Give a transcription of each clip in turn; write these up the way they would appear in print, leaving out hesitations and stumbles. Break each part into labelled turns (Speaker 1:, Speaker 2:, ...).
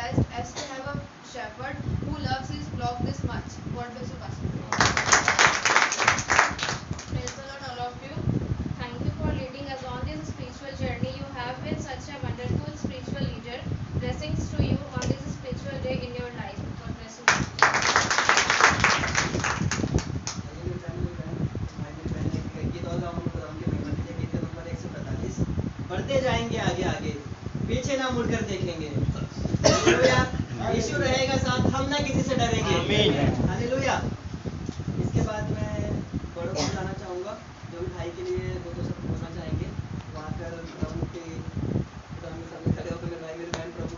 Speaker 1: blessed as to have a shepherd who loves his flock this much. God bless you, Pastor.
Speaker 2: Praise the Lord, all of you. Thank you for leading us on this spiritual journey. You have been such a wonderful spiritual leader. Blessings to you on this spiritual day in your life. God bless you.
Speaker 3: बढ़ते जाएंगे आगे आगे, पीछे ना मुड़कर देखेंगे। Hallelujah. यीशु रहेगा साथ, हम ना किसी से डरेंगे। हालेलुया। इसके बाद मैं बड़ों को बुलाना चाहूँगा, जो भी भाई के लिए दो शब्द बोलना चाहेंगे। वहाँ पर प्रभु के सामने खड़े होकर मेरे भाई मेरे बहन प्रभु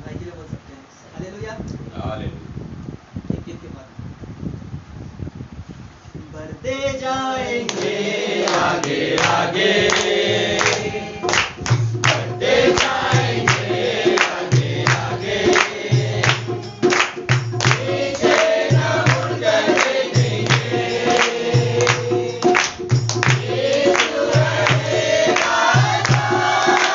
Speaker 3: भाई के लिए बोल सकते हैं। हालेलुया। एक गीत के बाद बढ़ते जाएंगे आगे आगे, बढ़ते जाएंगे आगे आगे, पीछे न मुड़कर देखेंगे। यीशु रहेगा साथ,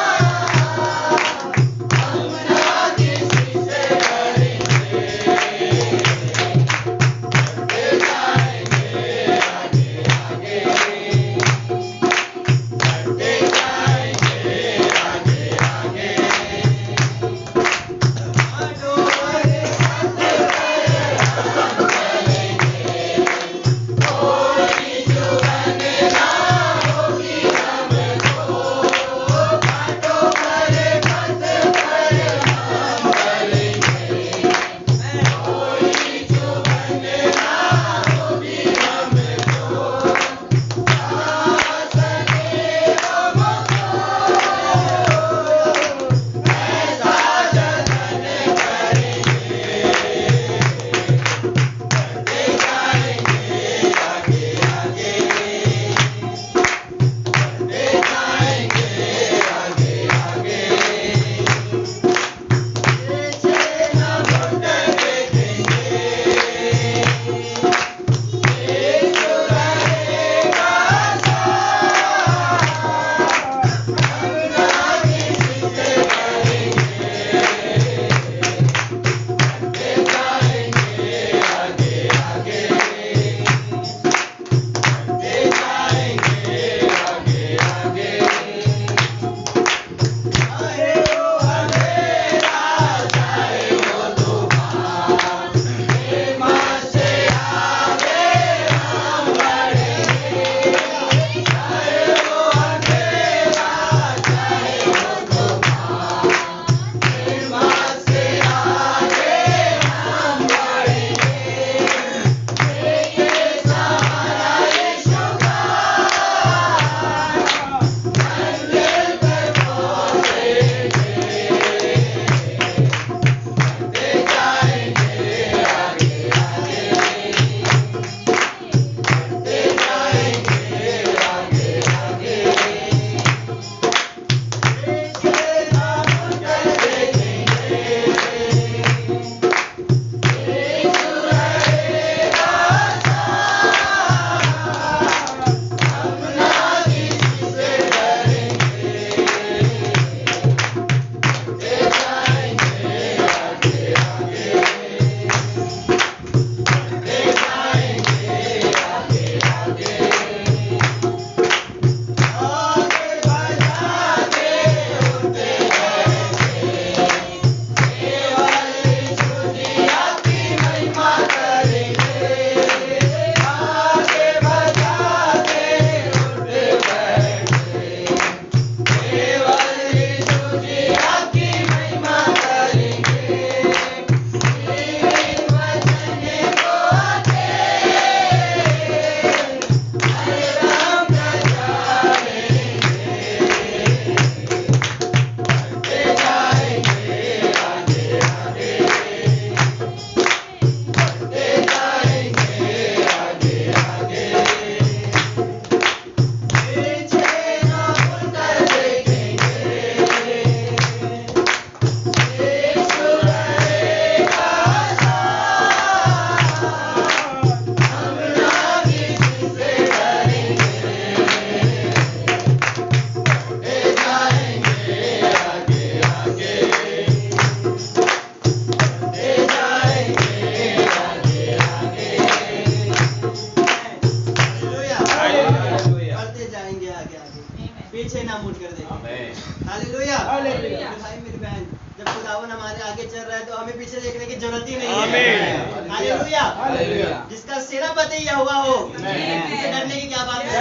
Speaker 3: हालेलुया।
Speaker 4: हालेलुया।
Speaker 3: मेरे भाई मेरी बहन, जब खुदावन हमारे आगे चल रहा है तो हमें पीछे देखने की जरूरत ही नहीं है।
Speaker 4: आमीन।
Speaker 3: हालेलुया।
Speaker 4: हालेलुया।
Speaker 3: जिसका सेनापति यहोवा हो, इससे डरने की क्या बात है?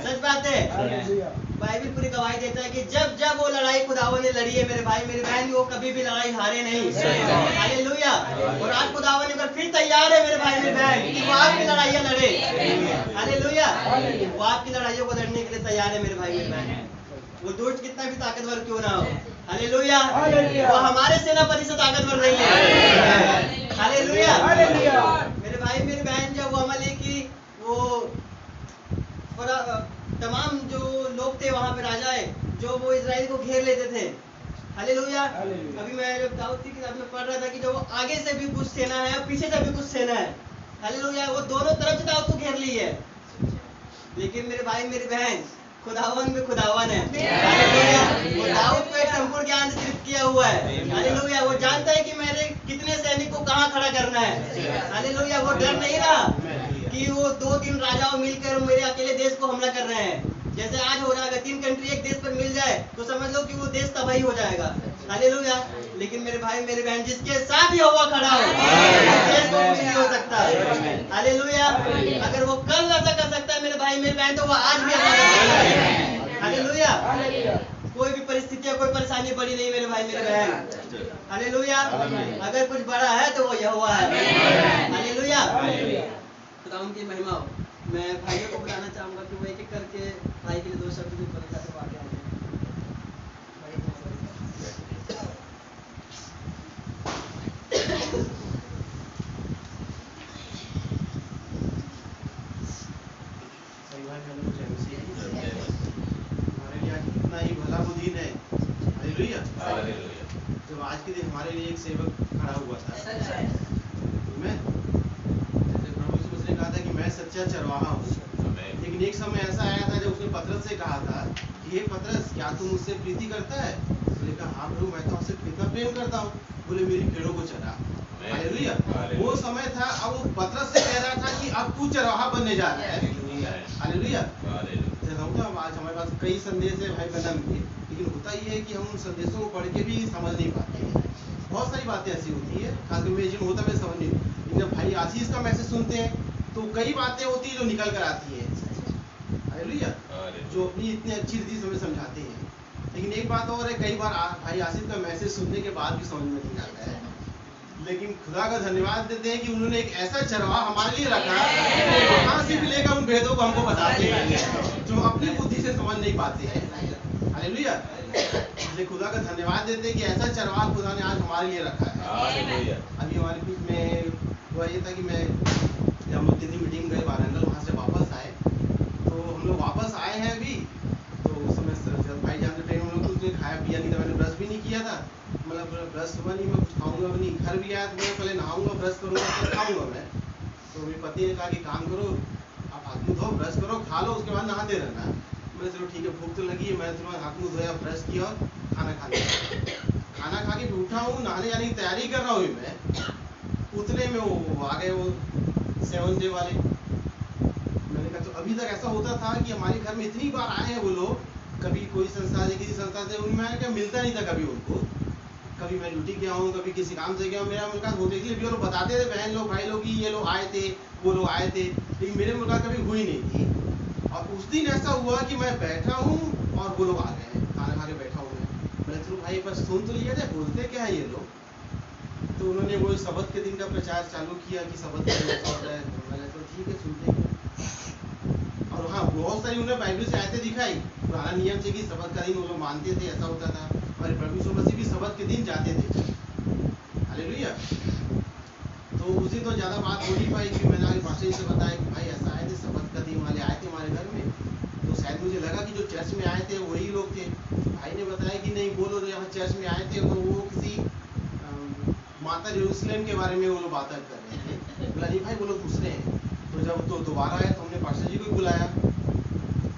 Speaker 3: सच बात है। बाइबल पूरी गवाही देता है कि जब जब वो लड़ाई खुदावन ने लड़ी है मेरे भाई मेरी बहन, वो कभी भी लड़ाई हारे नहीं। हालेलुया। और आज खुदावन अगर फिर तैयार है मेरे भाई मेरी बहन कि वो आपकी लड़ाइयाँ लड़े। हालेलुया। वो आपकी लड़ाइयों को लड़ने के लिए तैयार है मेरे भाई मेरी बहन। वो दुष्ट कितना भी ताकतवर क्यों ना हो। हालेलुया। वो हमारे सेनापति से ताकतवर नहीं है। हालेलुया। मेरे भाई मेरी बहन, जब वो अमली की वो तमाम जो लोग थे वहां पे राजाए जो वो इजराइल को घेर लेते थे। हालेलुया। अभी मैं जब दाऊद की किताब में पढ़ रहा था कि जो आगे से भी कुछ सेना है और पीछे से भी कुछ सेना है। हालेलुया। वो दोनों तरफ से दाऊद को घेर ली है, लेकिन मेरे भाई मेरी बहन खुदावन में खुदावन है। हालेलुया। वो दाऊद को एक संपूर्ण ज्ञान से तृप्त किया हुआ है। हालेलुया। वो जानता है कि मैंने कितने सैनिक को कहाँ खड़ा करना है। हालेलुया। वो डर नहीं रहा कि वो 2-3 राजाओं मिलकर मेरे अकेले देश को हमला कर रहे हैं। जैसे आज हो रहा है, 3 कंट्री एक देश पर मिल जाए तो समझ लो कि वो देश तबाही हो जाएगा। हालेलुया। लेकिन मेरे भाई मेरे बहन, जिसके साथ यहोवा खड़ा हो, देश को कुछ नहीं हो सकता। हालेलुया। अगर वो कल ऐसा कर सकता है मेरे भाई मेरे बहन, तो वो आज भी ऐसा कर सकता है। हालेलुया। कोई भी परिस्थितियां, कोई परेशानी बड़ी नहीं मेरे भाई मेरे बहन। हालेलुया। अगर कुछ बड़ा है तो वो यहोवा है। हालेलुया। खुदावन की महिमा हो। मैं भाइयों को बुलाना चाहूंगा कि वो एक एक करके भाई के लिए 2 शब्द जो पवित्र से आगे आ जाए।
Speaker 4: हमारे लिए आज कितना ही भला बुद्धि है। हालेलुया। जब आज के दिन हमारे लिए एक सेवक खड़ा हुआ था, मैं जैसे प्रभु यीशु मसीह ने कहा था कि मैं सच्चा चरवाहा हूँ। लेकिन एक समय ऐसा आया था जब उसने पतरस से कहा था कि हे पतरस, क्या तू मुझसे प्रीति करता है? उसने कहा हाँ प्रभु, मैं तो आपसे कितना प्रेम करता हूँ। बोले मेरी भेड़ों को चरा। हालेलुया। वो समय था, अब वो पतरस से कह रहा था कि अब तू चरवाहा बनने जा रहा है। हालेलुया। आज हमारे पास कई संदेश है भाई बहन के, लेकिन होता ये है कि हम उन संदेशों को पढ़ के भी समझ नहीं पाते हैं। बहुत सारी बातें ऐसी होती है, खासकर मैं जिन होता मैं समझ नहीं, लेकिन जब भाई आशीष का मैसेज सुनते हैं तो कई बातें होती है जो निकल कर आती है। हालेलुया। जो अपनी इतनी अच्छी रीति से हमें समझाते हैं। लेकिन एक बात और है, कई बार भाई आशीष का मैसेज सुनने के बाद भी समझ में नहीं आता है। लेकिन खुदा का धन्यवाद देते हैं कि उन्होंने एक ऐसा चरवाहा हमारे लिए रखा है, वहां से भी लेकर उन भेदों को हमको बताते हैं जो अपनी बुद्धि से समझ नहीं पाते हैं। हालेलुया। इसलिए खुदा का धन्यवाद देते हैं कि ऐसा चरवाहा खुदा ने आज हमारे लिए रखा है। अभी हमारे बीच में हुआ ये था कि मैं जब हम लोग किसी मीटिंग गए वारंगल, वहाँ से वापस आए, तो हम लोग वापस आए हैं अभी, तो उस समय जब भाई जान ट्रेन हम लोग कुछ खाया पिया नहीं था, मैंने ब्रश भी नहीं किया था। मतलब ब्रश सुबह नहीं, मैं कुछ खाऊंगा भी नहीं। घर भी आया तो मैं पहले नहाऊंगा, ब्रश करूंगा, फिर खाऊंगा मैं। तो मेरी पत्नी ने कहा कि काम करो, आप हाथ मुँह धो, ब्रश करो, खा लो, उसके बाद नहाते रहना। मैंने चलो ठीक है, भूख तो लगी है। मैंने तुरंत हाथ मुँह धोया, ब्रश किया और खाना खा लिया। खाना खा के उठा हूँ, नहाने जाने की तैयारी कर रहा हूँ मैं, उतने में वो आ गए, वो 7 डे वाले। मैंने कहा तो अभी तक ऐसा होता था कि हमारे घर में इतनी बार आए हैं वो लोग, कभी कोई संस्था से किसी संस्था से, उनमें क्या मिलता नहीं था कभी उनको। कभी मैं ड्यूटी गया हूँ, कभी किसी काम से गया हूँ, मेरा मुलाकात होती थी, वो लोग बताते थे बहन लोग भाई लोग कि ये लोग आए थे, वो लोग आए थे, लेकिन मेरे मुलाकात कभी हुई नहीं थी। और उस दिन ऐसा हुआ कि मैं बैठा हूँ और वो लोग आ गए हैं, खाना खा के बैठा हूँ मैं। चलो भाई बस सुन तो लिया जाए, बोलते क्या है ये लोग। तो उन्होंने वो सबत के दिन का प्रचार चालू किया कि सबत का दिन ऐसा होता है। मैंने तो ठीक है, सुनते हैं। और हाँ, बहुत सारी उन्होंने बाइबल से आयतें दिखाई, पुराना नियम से कि सबत का दिन वो लोग मानते थे, ऐसा होता था। और प्रभु यीशु मसीह भी सबत के दिन जाते थे। हालेलुया। तो उस दिन तो ज़्यादा बात हो नहीं पाई कि मैंने आगे पास्टर जी से बताया कि भाई ऐसा आए थे, सबत का दिन वाले आए थे हमारे घर में। तो शायद मुझे लगा कि जो चर्च में आए थे वही लोग थे। तो भाई ने बताया कि नहीं, वो लोग यहाँ चर्च में आए थे तो वो किसी माता यरूशलेम के बारे में वो लोग बात कर रहे थे। बोला नहीं भाई, वो लोग दूसरे हैं। तो जब तो दोबारा आया तो हमने पास्टर जी को बुलाया।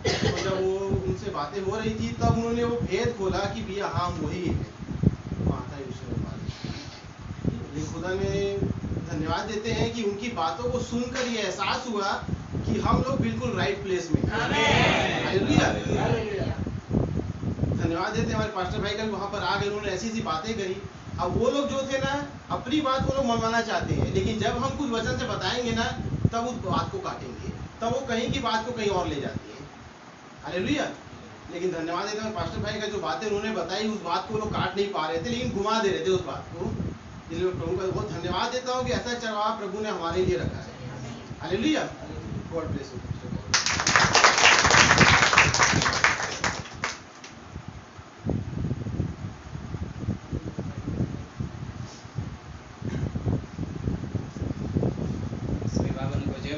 Speaker 4: तो जब वो उनसे बातें हो रही थी तब उन्होंने वो भेद खोला कि भैया हाँ वही है माता यरूशलेम वाले। खुदा ने धन्यवाद देते हैं कि उनकी बातों को सुनकर ये एहसास हुआ कि हम लोग बिल्कुल राइट प्लेस में हैं। हालेलुया। धन्यवाद देते हैं हमारे पास्टर भाई कल वहाँ पर आ गए, उन्होंने ऐसी ऐसी बातें कही। अब वो लोग जो थे ना, अपनी बात वो लोग मनवाना चाहते हैं, लेकिन जब हम कुछ वचन से बताएंगे ना, तब उस बात को काटेंगे, तब वो कहीं की बात को कहीं और ले जाती है। हालेलुया। लेकिन धन्यवाद देता हूँ पास्टर भाई का, जो बातें उन्होंने बताई उस बात को वो लोग काट नहीं पा रहे थे, लेकिन घुमा दे रहे थे उस बात को। इसलिए प्रभु का बहुत धन्यवाद देता हूँ कि ऐसा चढ़ावा प्रभु ने हमारे लिए रखा है। हालेलुया। God bless you.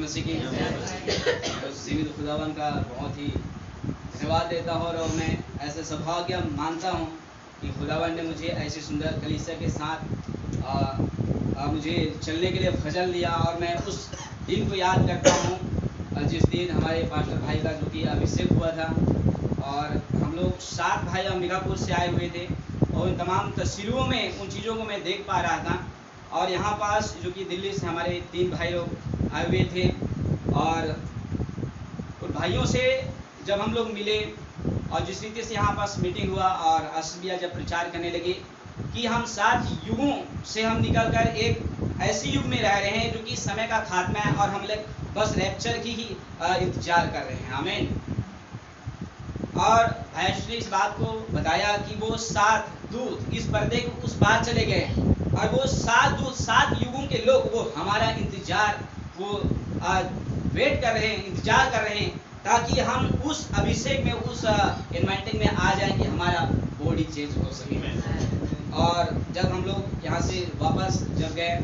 Speaker 5: मसीह की और जीवित खुदावन का बहुत ही धन्यवाद देता हूँ। और मैं ऐसे सौभाग्य मानता हूँ कि खुदावन ने मुझे ऐसी सुंदर कलीसिया के साथ मुझे चलने के लिए फजल दिया। और मैं उस दिन को याद करता हूँ जिस दिन हमारे पास्टर भाई का जो कि अभिषेक हुआ था, और हम लोग 7 भाई अंबिकापुर से आए हुए थे, और उन तमाम तस्वीरों में उन चीज़ों को मैं देख पा रहा था। और यहाँ पास जो कि दिल्ली से हमारे 3 भाई लोग आए हुए थे, और उन भाइयों से जब हम लोग मिले और जिस रीति से यहाँ पास मीटिंग हुआ, और असबिया जब प्रचार करने लगे कि हम 7 युगों से हम निकल कर एक ऐसे युग में रह रहे हैं जो कि समय का खात्मा है, और हम लोग बस रैप्चर की ही इंतजार कर रहे हैं। आमीन। और भाई ने इस बात को बताया कि वो 7 दूत इस पर्दे के उस पार चले गए, और वो 7 दूत 7 युगों के लोग वो हमारा इंतजार वो वेट कर रहे हैं, इंतजार कर रहे हैं, ताकि हम उस अभिषेक में उस इन्वाइटिंग में आ जाएं कि हमारा बॉडी चेंज हो सके। और जब हम लोग यहाँ से वापस जब गए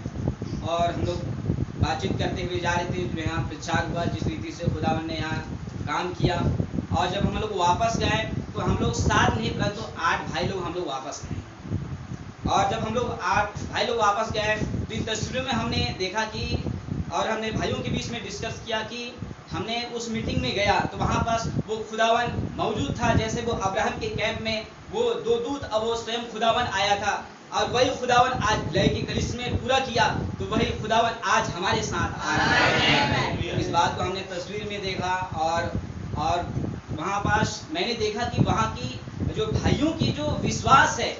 Speaker 5: और हम लोग बातचीत करते हुए जा रहे थे, तो यहाँ प्रचार हुआ जिस रीति से खुदावन ने यहाँ काम किया। और जब हम लोग वापस गए तो हम लोग 7 नहीं परंतु 8 भाई लोग हम लोग वापस गए। और जब हम लोग 8 भाई लोग वापस गए तो इन तस्वीरों में हमने देखा कि, और हमने भाइयों के बीच में डिस्कस किया कि हमने उस मीटिंग में गया तो वहाँ पास वो खुदावन मौजूद था, जैसे वो अब्राहम के कैंप में वो 2 दूत अब वो स्वयं खुदावन आया था, और वही खुदावन आज लय की कलीसिया में पूरा किया, तो वही खुदावन आज हमारे साथ आ रहा है। इस बात को हमने तस्वीर में देखा। और वहाँ पास मैंने देखा कि वहाँ की जो भाइयों की जो विश्वास है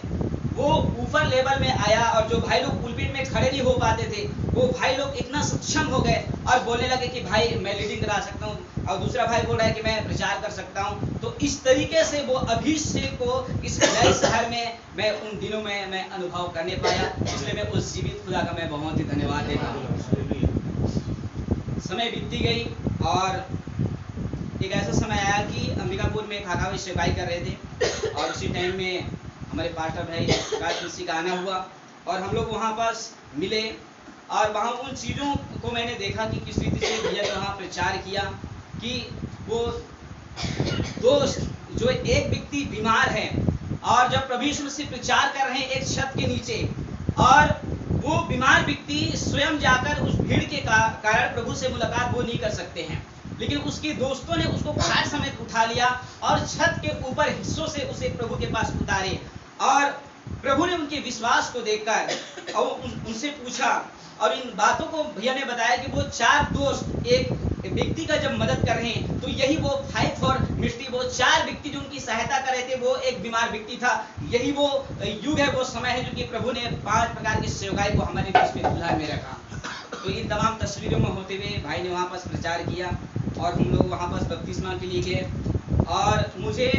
Speaker 5: वो ऊपर लेवल में आया, और जो भाई लोग पुलपिट में खड़े नहीं हो पाते थे वो भाई लोग इतना सक्षम हो गए और बोलने लगे कि भाई मैं लीडिंग करा सकता हूँ, और दूसरा भाई बोल रहा है कि मैं प्रचार कर सकता हूँ। तो इस तरीके से वो अभिषेक को इस नए शहर में मैं उन दिनों में मैं अनुभव करने पाया। इसलिए मैं उस जीवित खुदा का मैं बहुत ही धन्यवाद देता हूँ। समय बीतती गई, और एक ऐसा समय आया कि अंबिकापुर में खाका में सेवाई कर रहे थे, और उसी टाइम में हमारे पास्टर भाई प्रकाश मसीह का आना हुआ, और हम लोग वहाँ पास मिले, और वहाँ उन चीज़ों को मैंने देखा कि किस रीति से भैया ने वहाँ प्रचार किया कि वो दोस्त जो एक व्यक्ति बीमार है, और जब प्रभु यीशु मसीह प्रचार कर रहे हैं एक छत के नीचे, और वो बीमार व्यक्ति स्वयं जाकर उस भीड़ के कारण प्रभु से मुलाकात वो नहीं कर सकते हैं, लेकिन उसके दोस्तों ने उसको खाट समेत उठा लिया और छत के ऊपर हिस्सों से उसे प्रभु के पास उतारे। और प्रभु ने उनके विश्वास को देखकर और उनसे पूछा, और इन बातों को भैया ने बताया कि वो 4 दोस्त एक व्यक्ति का जब मदद कर रहे हैं, तो यही वो 5 फॉर मिस्ट्री, वो 4 व्यक्ति जो उनकी सहायता कर रहे थे, वो एक बीमार व्यक्ति था। यही वो युग है, वो समय है जो कि प्रभु ने 5 प्रकार की सेवकाई को हमारे बीच में दुल्हा में रखा। तो इन तमाम तस्वीरों में होते हुए भाई ने वहाँ पास प्रचार किया, और हम लोग वहाँ पास बपतिस्मा के लिए गए। और मुझे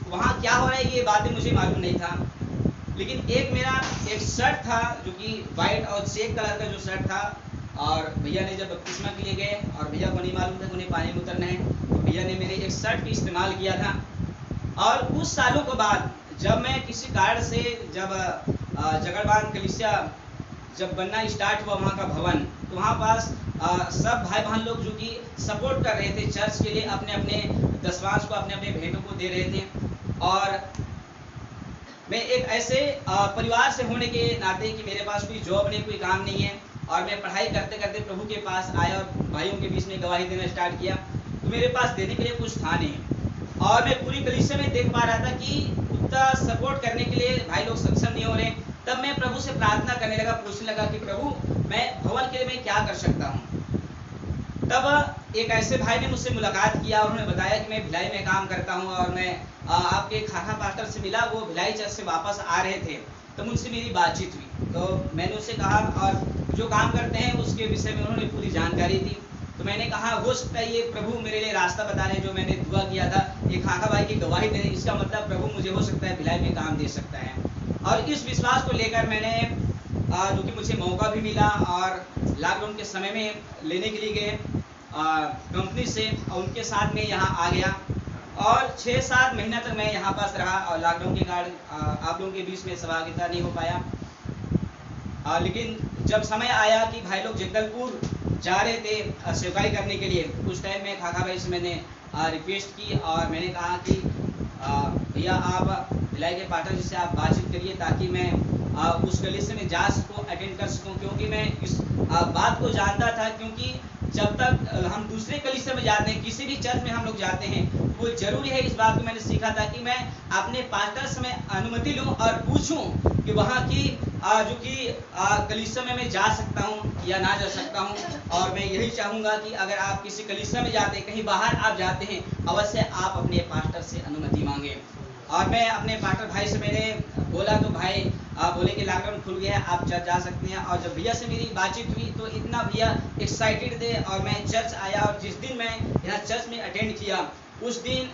Speaker 5: वहाँ क्या हो रहा है ये बातें मुझे मालूम नहीं था, लेकिन मेरा एक शर्ट था जो कि वाइट और चेक कलर का जो शर्ट था, और भैया ने जब बपतिस्मा के लिए गए और भैया को नहीं मालूम था कि उन्हें पानी में उतरना है, तो भैया ने मेरे एक शर्ट का इस्तेमाल किया था। और कुछ सालों के बाद जब मैं किसी कारण से जब जगड़बान कलीसिया जब बनना स्टार्ट हुआ वहाँ का भवन, तो वहाँ पास सब भाई बहन लोग जो कि सपोर्ट कर रहे थे चर्च के लिए, अपने अपने दशवांश को अपने अपने भेंटों को दे रहे थे। और मैं एक ऐसे परिवार से होने के नाते कि मेरे पास कोई जॉब नहीं, कोई काम नहीं है, और मैं पढ़ाई करते करते प्रभु के पास आया और भाइयों के बीच में गवाही देना स्टार्ट किया, तो मेरे पास देने के लिए कुछ था नहीं। और मैं पूरी कलीसिया में देख पा रहा था कि उतना सपोर्ट करने के लिए भाई लोग सक्षम नहीं हो रहे। तब मैं प्रभु से प्रार्थना करने लगा, पूछने लगा कि प्रभु मैं भवन के लिए मैं क्या कर सकता हूँ। तब एक ऐसे भाई ने मुझसे मुलाकात किया और उन्होंने बताया कि मैं भिलाई में काम करता हूँ और मैं आपके खाखा पास्टर से मिला, वो भिलाई चर्च से वापस आ रहे थे, तो मुझसे मेरी बातचीत हुई। तो मैंने उससे कहा और जो काम करते हैं उसके विषय में उन्होंने पूरी जानकारी दी। तो मैंने कहा हो सकता है ये प्रभु मेरे लिए रास्ता बता रहे हैं, जो मैंने दुआ किया था ये खाखा भाई की गवाही दे, इसका मतलब प्रभु मुझे हो सकता है भिलाई में काम दे सकता है। और इस विश्वास को लेकर मैंने जो कि मुझे मौका भी मिला और लॉकडाउन के समय में लेने के लिए गए कंपनी से, और उनके साथ में यहाँ आ गया और 6-7 महीना तक मैं यहाँ पास रहा। और लॉकडाउन के कारण आप लोगों के बीच में सहभागिता नहीं हो पाया। लेकिन जब समय आया कि भाई लोग जगदलपुर जा रहे थे सेवकाई करने के लिए, उस टाइम में खाखा भाई से मैंने रिक्वेस्ट की और मैंने कहा कि भैया आप भिलाई के पार्टनर जी से आप बातचीत करिए ताकि मैं उस कलीसिया में जा सकूँ, अटेंड कर सकूँ। क्योंकि मैं इस बात को जानता था, क्योंकि जब तक हम दूसरे कलीसिया में जाते हैं, किसी भी चर्च में हम लोग जाते हैं, वो जरूरी है। इस बात को मैंने सीखा था कि मैं अपने पास्टर से मैं अनुमति लूं और पूछूं कि वहाँ की जो कि कलीसिया में मैं जा सकता हूँ या ना जा सकता हूँ। और मैं यही चाहूँगा कि अगर आप किसी कलीसिया में जाते हैं, कहीं बाहर आप जाते हैं, अवश्य आप अपने पास्टर से अनुमति मांगें। और मैं अपने पास्टर भाई से मैंने बोला तो भाई बोले कि लॉकडाउन खुल गया है, आप चर्च जा सकते हैं। और जब भैया से मेरी बातचीत हुई तो इतना भैया एक्साइटेड थे और मैं चर्च आया। और जिस दिन मैं यहाँ चर्च में अटेंड किया उस दिन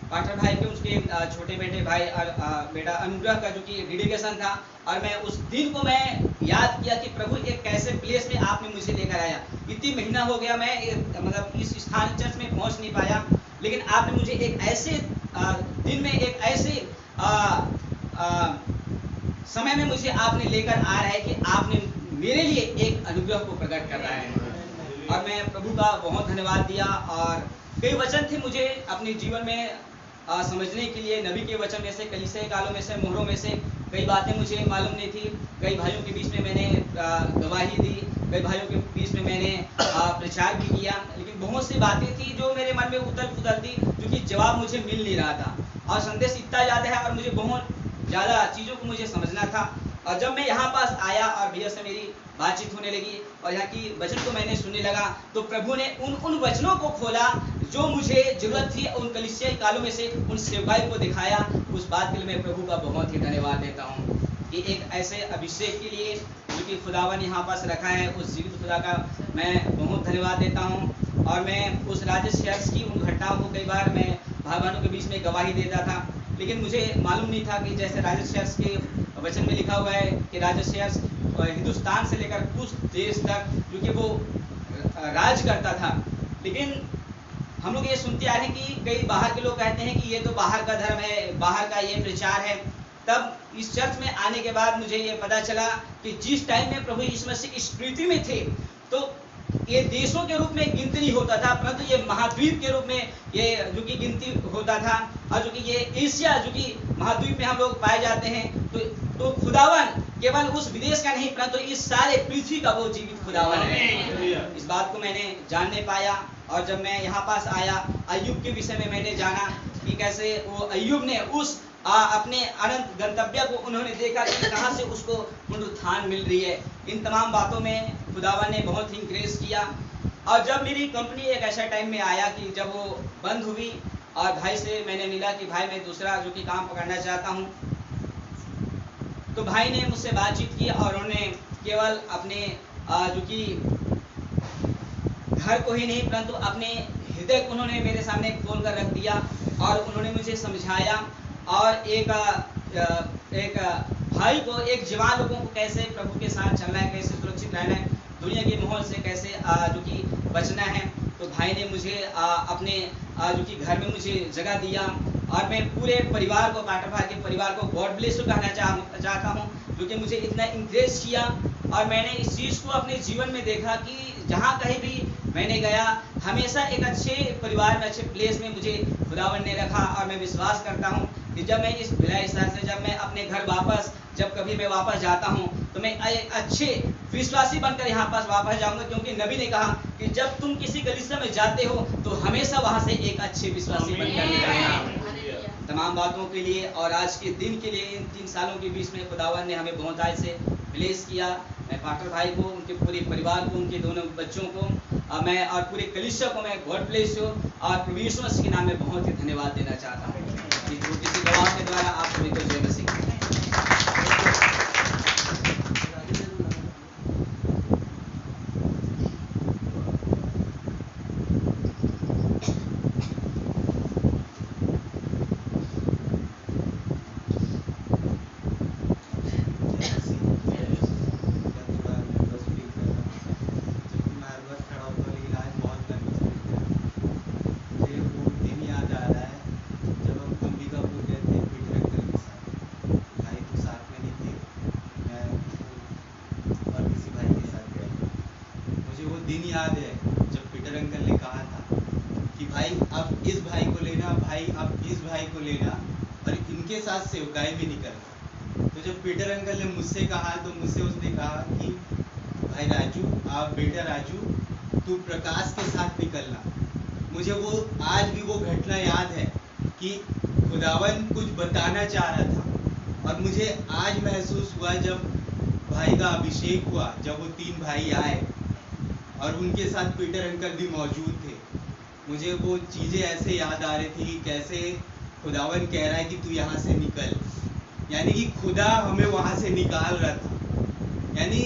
Speaker 5: पास्टर भाई के उसके छोटे बेटे भाई और बेटा अनुग्रह का जो कि डेडिकेशन था। और मैं उस दिन को मैं याद किया कि प्रभु एक कैसे प्लेस में आपने मुझे लेकर आया। इतनी महीना हो गया मैं मतलब इस स्थान चर्च में पहुंच नहीं पाया, लेकिन आपने मुझे एक ऐसे दिन में एक ऐसे समय में मुझे आपने लेकर आ रहा है कि आपने मेरे लिए एक अनुग्रह को प्रकट कर रहा है। और मैं प्रभु का बहुत धन्यवाद दिया। और कई वचन थे मुझे अपने जीवन में समझने के लिए, नबी के वचन में से, कलीसिया कालों में से, मोहरों में से कई बातें मुझे मालूम नहीं थी। कई भाइयों के बीच में मैंने गवाही दी, कई भाइयों के बीच में मैंने प्रचार भी किया, लेकिन बहुत सी बातें थी जो मेरे मन में उथल पुथल थी, जो कि जवाब मुझे मिल नहीं रहा था। और संदेश इतना ज़्यादा है और मुझे बहुत ज़्यादा चीज़ों को मुझे समझना था। और जब मैं यहाँ पास आया और भैया से मेरी बातचीत होने लगी और यहाँ की वचन को मैंने सुनने लगा, तो प्रभु ने उन वचनों को खोला जो मुझे जरूरत थी, उन कलीसियाई कालों में से उन सेवकाई को दिखाया। उस बात के लिए मैं प्रभु का बहुत ही धन्यवाद देता हूँ कि एक ऐसे अभिषेक के लिए जो कि खुदावन यहाँ पास रखा है, उस जीवित खुदा का मैं बहुत धन्यवाद देता हूँ। और मैं उस राजेश चर्च की उन घटनाओं को कई बार मैं भाई बहनों के बीच में गवाही देता था, लेकिन मुझे मालूम नहीं था कि जैसे राजेश चर्च के वचन में लिखा हुआ है कि राजेश चर्च हिंदुस्तान से लेकर कुछ देश तक जो कि वो राज करता था। लेकिन हम लोग ये सुनते आ रहे हैं कि कई बाहर के लोग कहते हैं कि ये तो बाहर का धर्म है, बाहर का ये प्रचार है। तब इस चर्च में आने के बाद मुझे ये पता चला कि जिस टाइम में प्रभु यीशु मसीह इस पृथ्वी में थे तो ये देशों के रूप में गिनती नहीं होता था, परंतु ये महाद्वीप के रूप में ये जो कि गिनती होता था। और जो कि ये एशिया जो कि महाद्वीप में हम लोग पाए जाते हैं, तो खुदावन केवल उस विदेश का नहीं परंतु इस सारे पृथ्वी का वो जीवित खुदावन है। इस बात को मैंने जानने पाया। और जब मैं यहाँ पास आया, अय्यूब के विषय में मैंने जाना कि कैसे वो अय्यूब ने उस अपने अनंत गंतव्य को उन्होंने देखा कि कहाँ से उसको पुनरुत्थान मिल रही है। इन तमाम बातों में खुदावन ने बहुत ही इंकरेज किया। और जब मेरी कंपनी एक ऐसा टाइम में आया कि जब वो बंद हुई और भाई से मैंने मिला कि भाई मैं दूसरा जो कि काम पकड़ना चाहता हूँ, तो भाई ने मुझसे बातचीत की और उन्होंने केवल अपने जो कि घर को ही नहीं परंतु अपने हृदय को उन्होंने मेरे सामने खोल कर रख दिया और उन्होंने मुझे समझाया। और एक भाई को, एक जवान लोगों को कैसे प्रभु के साथ चलना है, कैसे सुरक्षित रहना है, दुनिया के माहौल से कैसे जो कि बचना है। तो भाई ने मुझे अपने जो कि घर में मुझे जगह दिया। और मैं पूरे परिवार को, पाटर भाई के परिवार को गॉड ब्लेस यू कहना चाहता हूँ, जो कि मुझे इतना इंकरेज किया। और मैंने इस चीज़ को अपने जीवन में देखा कि जहाँ कहीं भी मैंने गया, हमेशा एक अच्छे परिवार में, अच्छे प्लेस में मुझे खुदावन ने रखा। और मैं विश्वास करता हूँ कि जब मैं इस भिलाई शहर से जब मैं अपने घर वापस, जब कभी मैं वापस जाता हूँ तो मैं एक अच्छे विश्वासी बनकर यहाँ पास वापस जाऊँगा, क्योंकि नबी ने कहा कि जब तुम किसी कलीसिया में जाते हो तो हमेशा वहाँ से एक अच्छे विश्वासी बनकर जाना। तमाम बातों के लिए और आज के दिन के लिए, इन 3 सालों के बीच में खुदावन ने हमें बहुत आज से ब्लेस किया। मैं पाटर भाई को, उनके पूरे परिवार को, उनके दोनों बच्चों को मैं और पूरे कलीसिया को मैं गॉड ब्लेस यू और प्रभु यीशु मसीह के नाम में बहुत ही धन्यवाद देना चाहता हूँ। वो किसी गवाह के द्वारा आप सभी को जय मसीह की।
Speaker 6: दिन याद है जब पीटर अंकल ने कहा था कि भाई अब इस भाई को लेना, भाई अब इस भाई को लेना, और इनके साथ सेवकाई भी नहीं करना। तो जब पीटर अंकल ने मुझसे कहा तो मुझसे उसने कहा कि भाई राजू, आप बेटा राजू, तू प्रकाश के साथ निकलना। मुझे वो आज भी वो घटना याद है कि खुदावन कुछ बताना चाह रहा था, और मुझे आज महसूस हुआ जब भाई का अभिषेक हुआ, जब वो 3 भाई आए और उनके साथ पीटर अंकल भी मौजूद थे। मुझे वो चीज़ें ऐसे याद आ रही थी कि कैसे खुदावन कह रहा है कि तू यहाँ से निकल, यानी कि खुदा हमें वहाँ से निकाल रहा था। यानी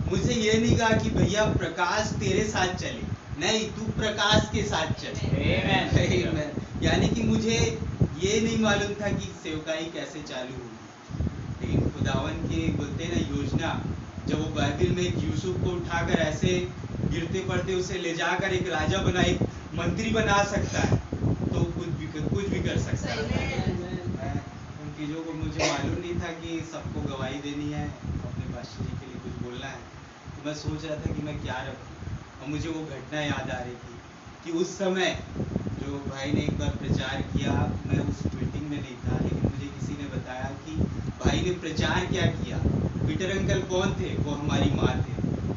Speaker 6: मुझसे ये नहीं कहा कि भैया प्रकाश तेरे साथ चले, नहीं, तू प्रकाश के साथ चले। आमीन। यानी कि मुझे ये नहीं मालूम था कि सेवकाई कैसे चालू होगी, लेकिन खुदावन के बोलते ना योजना, जब वो बाइबिल में एक यूसुफ को उठाकर ऐसे गिरते पड़ते उसे ले जाकर एक राजा बना, एक मंत्री बना सकता है, तो कुछ भी कर सकता है। उन चीज़ों को मुझे मालूम नहीं था कि सबको गवाही देनी है, अपने पास्टर जी के लिए कुछ बोलना है। तो मैं सोच रहा था कि मैं क्या रखूँ, और मुझे वो घटना याद आ रही थी कि उस समय जो भाई ने एक बार प्रचार किया, मैं उस मीटिंग में नहीं था, लेकिन मुझे किसी ने बताया कि भाई ने प्रचार क्या किया। पीटर अंकल कौन थे? वो हमारी माँ थे।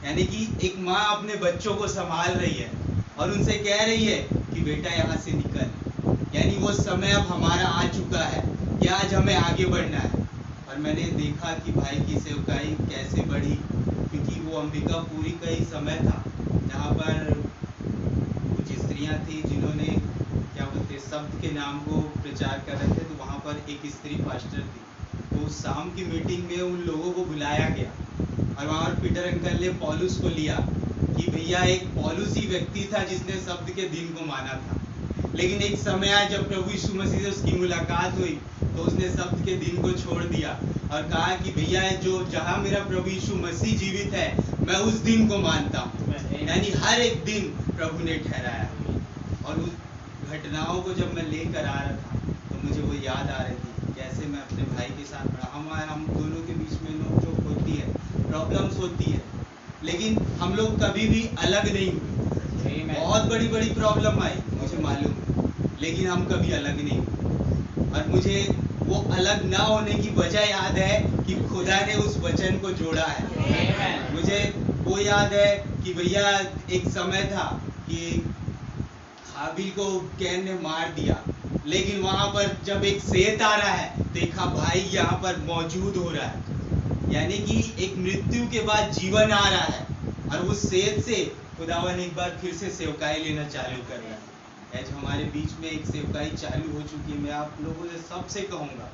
Speaker 6: यानी कि एक माँ अपने बच्चों को संभाल रही है और उनसे कह रही है कि बेटा यहाँ से निकल। यानी वो समय अब हमारा आ चुका है कि आज हमें आगे बढ़ना है। और मैंने देखा कि भाई की सेवकाई कैसे बढ़ी, क्योंकि वो अंबिकापुरी का ही समय था जहाँ पर कुछ स्त्रियाँ थी जिन्होंने क्या बोलते शब्द के नाम को प्रचार कर रहे थे। तो वहाँ पर एक स्त्री पास्टर थी, तो उस शाम की मीटिंग में उन लोगों को बुलाया गया और वहाँ पर पीटर अंकल ने पौलुस को लिया कि भैया एक पौलुस ही व्यक्ति था जिसने शब्द के दिन को माना था, लेकिन एक समय आया जब प्रभु यीशु मसीह से उसकी मुलाकात हुई तो उसने शब्द के दिन को छोड़ दिया और कहा कि भैया जो जहाँ मेरा प्रभु यीशु मसीह जीवित है मैं उस दिन को मानता हूँ। यानी हर एक दिन प्रभु ने ठहराया। और उस घटनाओं को जब मैं लेकर आ रहा था तो मुझे वो याद आ रही थी कैसे मैं अपने भाई के साथ रहा। हम दोनों के बीच में नोक-झोंक होती है, प्रॉब्लम्स होती है, लेकिन हम लोग कभी भी अलग नहीं हुए। बहुत बड़ी बड़ी प्रॉब्लम आई मुझे मालूम, लेकिन हम कभी अलग नहीं हुए। और मुझे वो अलग ना होने की वजह याद है कि खुदा ने उस वचन को जोड़ा है। मुझे वो याद है कि भैया एक समय था कि हाबिल को कैन ने मार दिया, लेकिन वहाँ पर जब एक सेत आ रहा है देखा भाई यहाँ पर मौजूद हो रहा है। यानी कि एक मृत्यु के बाद जीवन आ रहा है और उस सेत से खुदावन एक बार फिर से सेवकाई लेना चालू कर रहा है। आज हमारे बीच में एक सेवकाई चालू हो चुकी है। मैं आप लोगों से सबसे कहूँगा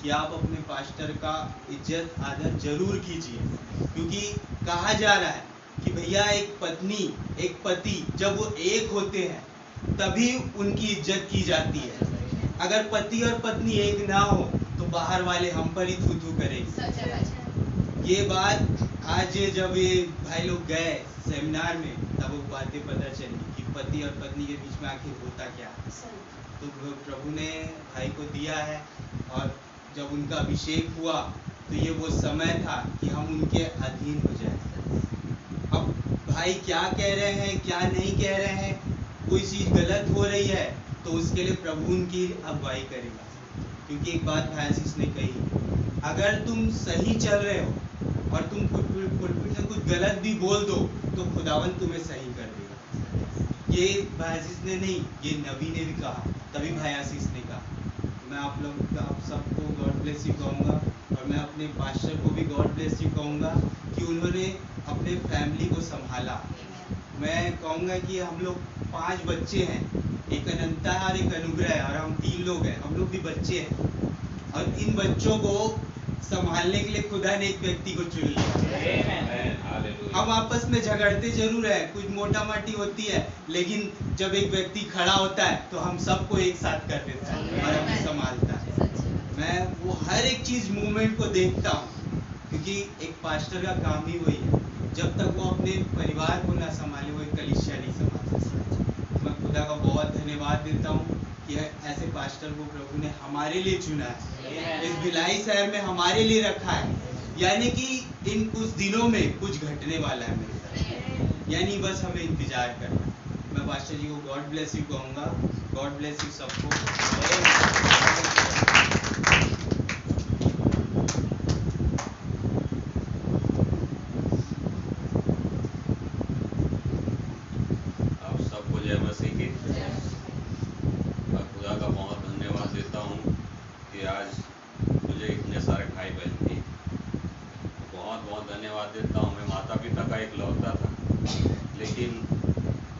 Speaker 6: कि आप अपने पास्टर का इज्जत आदर जरूर कीजिए, क्योंकि कहा जा रहा है कि भैया एक पत्नी एक पति जब वो एक होते हैं तभी उनकी इज्जत की जाती है। अगर पति और पत्नी एक ना हो तो बाहर वाले हम पर ही थू थू करेंगे। ये बात आज जब ये भाई लोग गए सेमिनार में तब वो बातें पता चली कि पति और पत्नी के बीच में आखिर होता क्या है। तो प्रभु ने भाई को दिया है और जब उनका अभिषेक हुआ तो ये वो समय था कि हम उनके अधीन हो जाए। अब भाई क्या कह रहे हैं क्या नहीं कह रहे हैं, कोई चीज़ गलत हो रही है तो उसके लिए प्रभु उनकी अगुवाई करेगा। क्योंकि एक बात भाई आशीष ने कही, अगर तुम सही चल रहे हो और तुम पुलपिट से कुछ गलत भी बोल दो तो खुदावन तुम्हें सही कर देगा। ये भाई आशीष ने नहीं, ये नबी ने भी कहा, तभी भाई आशीष ने कहा। मैं आप लोग आप सबको गॉड ब्लेस यू कहूँगा और मैं अपने पास्टर को भी गॉड ब्लेस यू कहूँगा कि उन्होंने अपने फैमिली को संभाला। मैं कहूँगा कि हम लोग 5 बच्चे हैं एक अनंतता है और एक अनुग्रह है, और हम 3 लोग हैं, हम लोग भी बच्चे हैं, और इन बच्चों को संभालने के लिए खुदा ने एक व्यक्ति को चुन लिया। हम आपस में झगड़ते जरूर है, कुछ मोटा माटी होती है, लेकिन जब एक व्यक्ति खड़ा होता है तो हम सबको एक साथ कर देता है और हमें संभालता है। मैं वो हर एक चीज मूवमेंट को देखता हूँ, क्योंकि एक पास्टर का काम ही वही है, जब तक वो अपने परिवार को ना संभाले वो एक कलीसिया नहीं संभाल सकता। मैं खुदा का बहुत धन्यवाद देता हूँ कि ऐसे पास्टर को प्रभु ने हमारे लिए चुना है, इस भिलाई शहर में हमारे लिए रखा है। यानी कि इन कुछ दिनों में कुछ घटने वाला है मेरे साथ, यानी बस हमें इंतजार करना है। मैं पास्टर जी को गॉड ब्लेस यू कहूँगा, गॉड ब्लेस यू सबको।
Speaker 7: आप सबको जय मसीह की। मैं खुदा का बहुत धन्यवाद देता हूँ कि आज मुझे इतने सारे भाई बहन दिए। बहुत बहुत धन्यवाद देता हूँ। मैं माता पिता का इकलौता था, लेकिन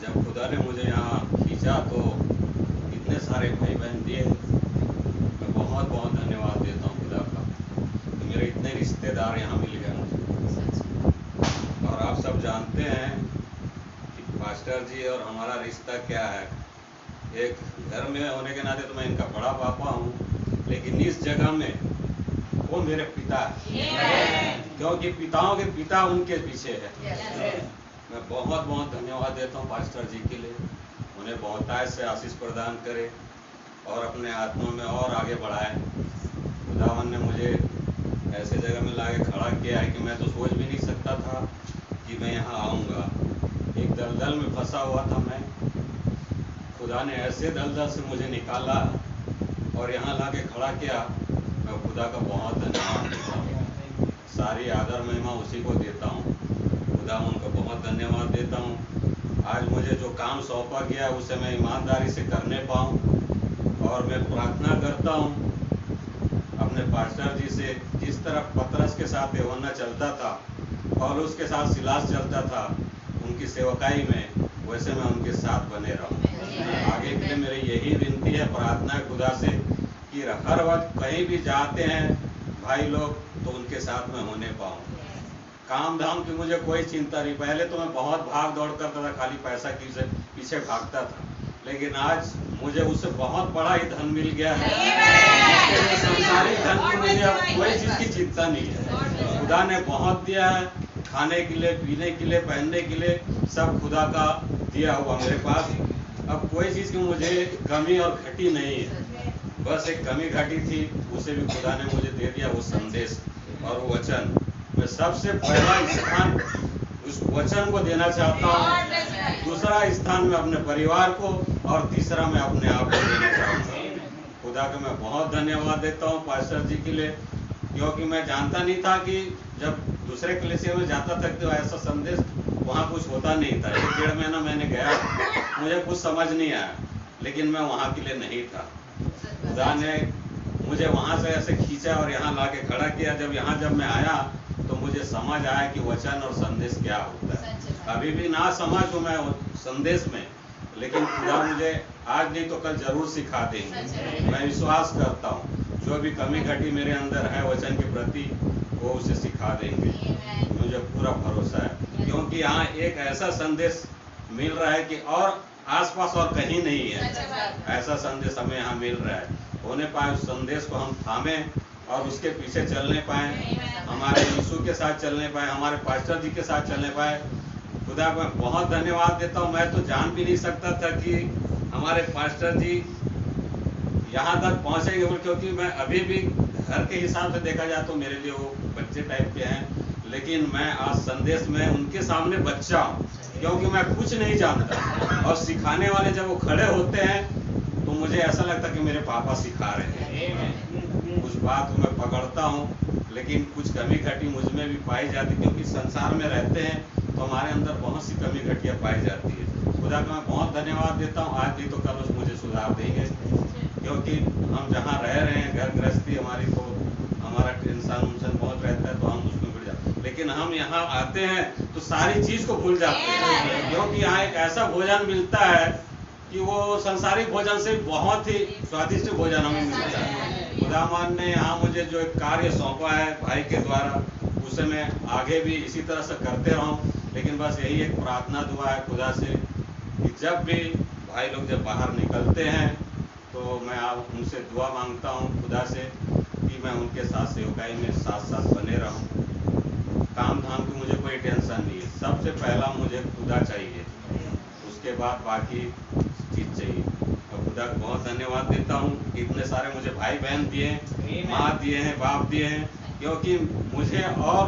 Speaker 7: जब खुदा ने मुझे यहाँ खींचा तो इतने सारे भाई बहन दिए। मैं बहुत बहुत धन्यवाद देता हूँ खुदा का कि मेरे इतने रिश्तेदार यहाँ मिल गए मुझे। और आप सब जानते हैं कि पास्टर जी और हमारा रिश्ता क्या है। एक घर में होने के नाते तो मैं इनका बड़ा पापा हूँ, लेकिन इस जगह में वो मेरे पिता है, क्योंकि पिताओं के पिता उनके पीछे है। मैं बहुत बहुत धन्यवाद देता हूँ पास्टर जी के लिए। उन्हें बहुतायत से आशीष प्रदान करे और अपने आत्मा में और आगे बढ़ाए। खुदावन ने मुझे ऐसे जगह में लाके खड़ा किया है कि मैं तो सोच भी नहीं सकता था कि मैं यहाँ आऊँगा। एक दलदल में फंसा हुआ था मैं, खुदा ने ऐसे दलदल से मुझे निकाला और यहाँ लाके खड़ा किया। मैं खुदा का बहुत धन्यवाद देता हूँ। सारी आदर महिमा उसी को देता हूँ। खुदा उनको बहुत धन्यवाद देता हूँ। आज मुझे जो काम सौंपा गया है उसे मैं ईमानदारी से करने पाऊँ। और मैं प्रार्थना करता हूँ अपने पास्टर जी से, जिस तरह पतरस के साथ यूहन्ना चलता था और उसके साथ सिलास चलता था उनकी सेवकाई में, वैसे मैं उनके साथ बने रहूँ। आगे के लिए मेरी यही विनती है, प्रार्थना है खुदा से कि हर वक्त कहीं भी जाते हैं भाई लोग तो उनके साथ में होने पाऊँ। काम धाम की मुझे कोई चिंता नहीं। पहले तो मैं बहुत भाग दौड़ करता था, खाली पैसा की से पीछे भागता था, लेकिन आज मुझे उससे बहुत बड़ा ही धन मिल गया है। संसारिक धन की मुझे अब कोई चीज़ की चिंता नहीं है। खुदा ने बहुत दिया है, खाने के लिए, पीने के लिए, पहनने के लिए, सब खुदा का दिया हुआ मेरे पास। अब कोई चीज़ की मुझे कमी और घटी नहीं है। बस एक कमी घटी थी, उसे भी खुदा ने मुझे दे दिया, वो संदेश और वो वचन। मैं सबसे पहला स्थान उस वचन को देना चाहता हूँ, दूसरा स्थान में अपने परिवार को, और तीसरा मैं अपने आप को देना चाहूँगा। खुदा का मैं बहुत धन्यवाद देता हूँ पास्टर जी के लिए, क्योंकि मैं जानता नहीं था कि जब दूसरे कलीसिया में जाता था तो ऐसा संदेश वहाँ कुछ होता नहीं था। 1-1.5 महीना मैंने गया, मुझे कुछ समझ नहीं आया, लेकिन मैं वहाँ के लिए नहीं था। खुदा ने मुझे वहाँ से ऐसे खींचा और यहाँ ला के खड़ा किया। जब मैं आया तो मुझे समझ आया कि वचन और संदेश क्या होता है। अभी भी ना समझ हूँ मैं संदेश में, लेकिन खुदा मुझे आज नहीं तो कल जरूर सिखा देंगे। मैं विश्वास करता हूँ जो भी कमी घटी मेरे अंदर है वचन के प्रति, वो उसे सिखा देंगे, मुझे पूरा भरोसा है। क्योंकि यहाँ एक ऐसा संदेश मिल रहा है कि और आसपास और कहीं नहीं है। ऐसा संदेश हमें यहाँ मिल रहा है। होने पाए उस संदेश को हम थामे और उसके पीछे चलने पाए, हमारे यीशु के साथ चलने पाए, हमारे पास्टर जी के साथ चलने पाए। खुदा को मैं बहुत धन्यवाद देता हूँ। मैं तो जान भी नहीं सकता था कि हमारे पास्टर जी यहाँ तक पहुँचेंगे, क्योंकि मैं अभी भी घर के हिसाब से देखा जाए तो मेरे लिए वो बच्चे टाइप के हैं, लेकिन मैं आज संदेश में उनके सामने बच्चा हूँ, क्योंकि मैं कुछ नहीं जानता। और सिखाने वाले जब वो खड़े होते हैं तो मुझे ऐसा लगता कि मेरे पापा सिखा रहे हैं। कुछ बात मैं पकड़ता हूँ, लेकिन कुछ कमी घटी मुझ में भी पाई जाती, क्योंकि संसार में रहते हैं तो हमारे अंदर बहुत सी कमी घटियाँ पाई जाती है। खुदा का मैं बहुत धन्यवाद देता हूँ। आज नहीं तो कल उस मुझे सुधार देंगे, क्योंकि हम जहाँ रह रहे हैं घर गृहस्थी हमारी, तो हमारा टेंशन बहुत रहता है तो हम उसमें भूल जाते हैं। लेकिन हम यहाँ आते हैं तो सारी चीज़ को भूल जाते हैं, क्योंकि यहाँ एक ऐसा भोजन मिलता है कि वो संसारिक भोजन से बहुत ही स्वादिष्ट भोजन हमें मिलता है। खुदावन ने यहाँ मुझे जो एक कार्य सौंपा है भाई के द्वारा, उसे मैं आगे भी इसी तरह से करते रहूँ। लेकिन बस यही एक प्रार्थना दुआ है खुदा से कि जब भी भाई लोग जब बाहर निकलते हैं तो मैं आप उनसे दुआ मांगता हूँ खुदा से कि मैं उनके साथ सेवकाई में साथ साथ बने रहूँ। काम धाम की मुझे कोई टेंशन नहीं है, सबसे पहला मुझे खुदा चाहिए, उसके बाद बाकी चीज़ चाहिए। और खुदा को बहुत धन्यवाद देता हूँ कि इतने सारे मुझे भाई बहन दिए हैं, माँ दिए हैं, बाप दिए हैं, क्योंकि मुझे और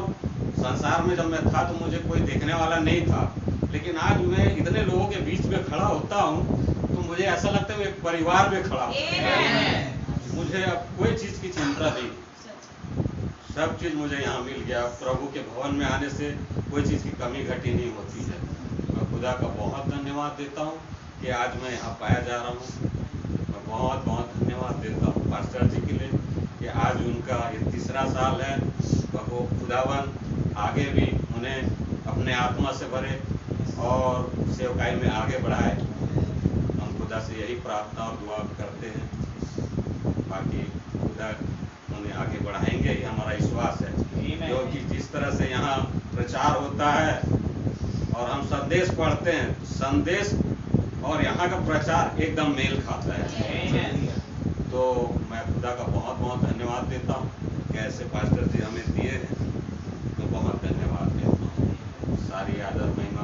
Speaker 7: संसार में जब मैं था तो मुझे कोई देखने वाला नहीं था, लेकिन आज मैं इतने लोगों के बीच में खड़ा होता हूँ तो मुझे ऐसा लगता है मैं एक परिवार में खड़ा हूँ। मुझे अब कोई चीज़ की चिंता नहीं, सब चीज़ मुझे यहाँ मिल गया। प्रभु के भवन में आने से कोई चीज़ की कमी घटी नहीं होती है। मैं खुदा का बहुत धन्यवाद देता हूँ कि आज मैं यहाँ पाया जा रहा हूँ। मैं बहुत बहुत धन्यवाद देता हूँ पास्टर जी के लिए कि आज उनका ये तीसरा साल है। वो खुदावन आगे भी उन्हें अपने आत्मा से भरे और सेवकाई में आगे बढ़ाए। हम खुदा से यही प्रार्थना और दुआ करते हैं। बाकी खुदा उन्हें आगे बढ़ाएंगे, ये हमारा विश्वास है, क्योंकि जिस तरह से यहाँ प्रचार होता है और हम संदेश पढ़ते हैं, संदेश और यहाँ का प्रचार एकदम मेल खाता है। तो मैं खुदा का बहुत बहुत धन्यवाद देता हूँ कि ऐसे पास्टर जी हमें दिए हैं, तो बहुत धन्यवाद देता हूँ। सारी आदर महिमा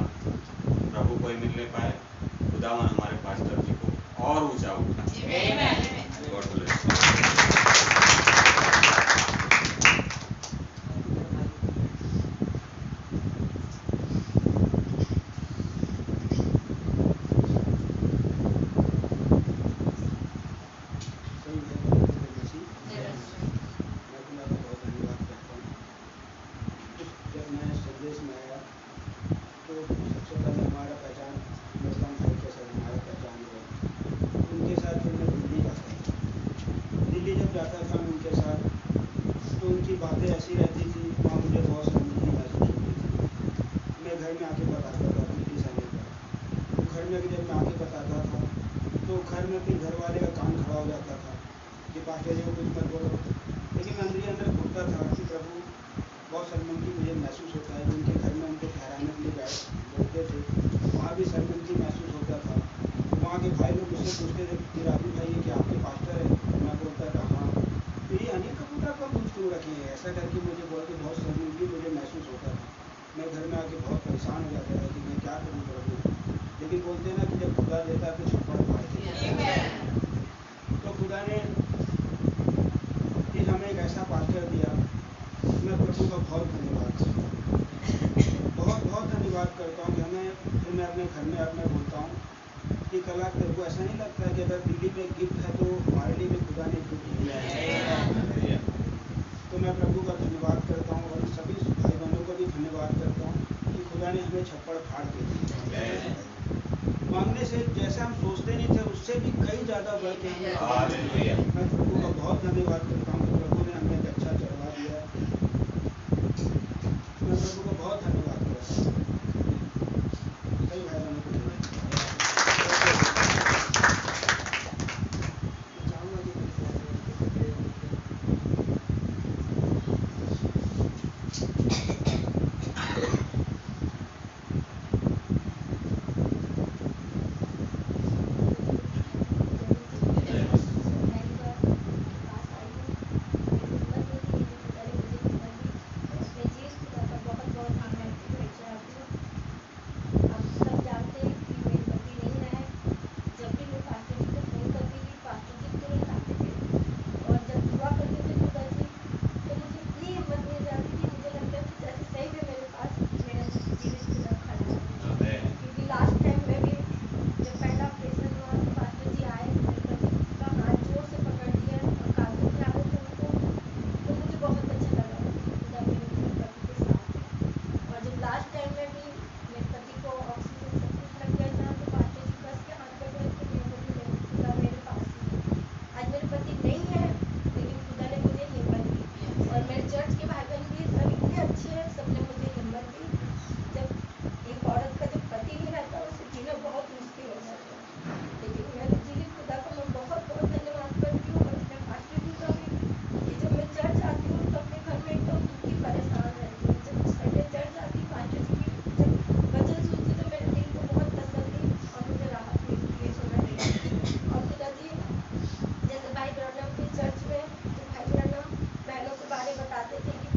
Speaker 7: प्रभु को ही मिलने पाए। खुदावन हमारे पास्टर जी को और ऊंचा उठाए। God bless.
Speaker 8: जब मैं संदेश में आया तो सबसे पहले हमारा पहचान हिंदुस्तान भाई के साथ हमारा पहचान हुआ। उनके साथ फिर मैं दिल्ली जाता था। दिल्ली जब जाता था मैं उनके साथ तो उनकी बातें ऐसी रहती थी, वहाँ मुझे बहुत शर्मिंदगी महसूस होती थी। मैं घर में आके बताता था दिल्ली जाने का, तो घर में भी जब मैं आके बताता था तो घर में फिर घर वाले का कान खड़ा हो जाता था कि पास्टर जी को कुछ मत बोलो। लेकिन मैं अंदर ही अंदर घूमता था कि प्रभु बहुत शर्मिंदगी मुझे महसूस होता है। उनके घर में उनको ठहराने के लिए बोलते थे, वहाँ भी शर्मिंदगी महसूस होता था। तो वहाँ के भाई लोग मुझसे पूछते थे कि राजू भाई ये क्या आपके पास्टर है? मैं बोलता था हाँ। तो ये अनिल कपूर का पूछ क्यों रखे हैं, ऐसा करके मुझे बोल के बहुत शर्मिंदगी मुझे महसूस होता था। मैं घर में आके बहुत परेशान हो जाता था कि मैं क्या करूँ प्रभु। लेकिन बोलते हैं ना कि जब खुदा देता है तो छप्पड़ फाड़ के। तो खुदा ने फिर हमें एक ऐसा पास्टर दिया। मैं प्रभु का बहुत धन्यवाद करता हूँ, बहुत बहुत धन्यवाद करता हूँ कि हमें फिर मैं अपने घर में अपने बोलता हूँ कि कला तेरे को ऐसा नहीं लगता है कि अगर दिल्ली में गिफ्ट है तो हमारे लिए भी खुदा ने गिफ्ट दिया है। तो मैं प्रभु का धन्यवाद करता हूँ और सभी भाई बहनों का भी धन्यवाद करता हूँ कि खुदा ने हमें छप्पड़ फाड़ के दिया। मांगने से जैसे हम सोचते नहीं थे उससे भी कई ज़्यादा बढ़ के हमें। मैं प्रभु का बहुत धन्यवाद करता हूँ कि प्रभु ने हमें अच्छा चढ़वा दिया है। मैं प्रभु को बहुत धन्यवाद करता हूँ। कई भाई बहनों को
Speaker 9: तो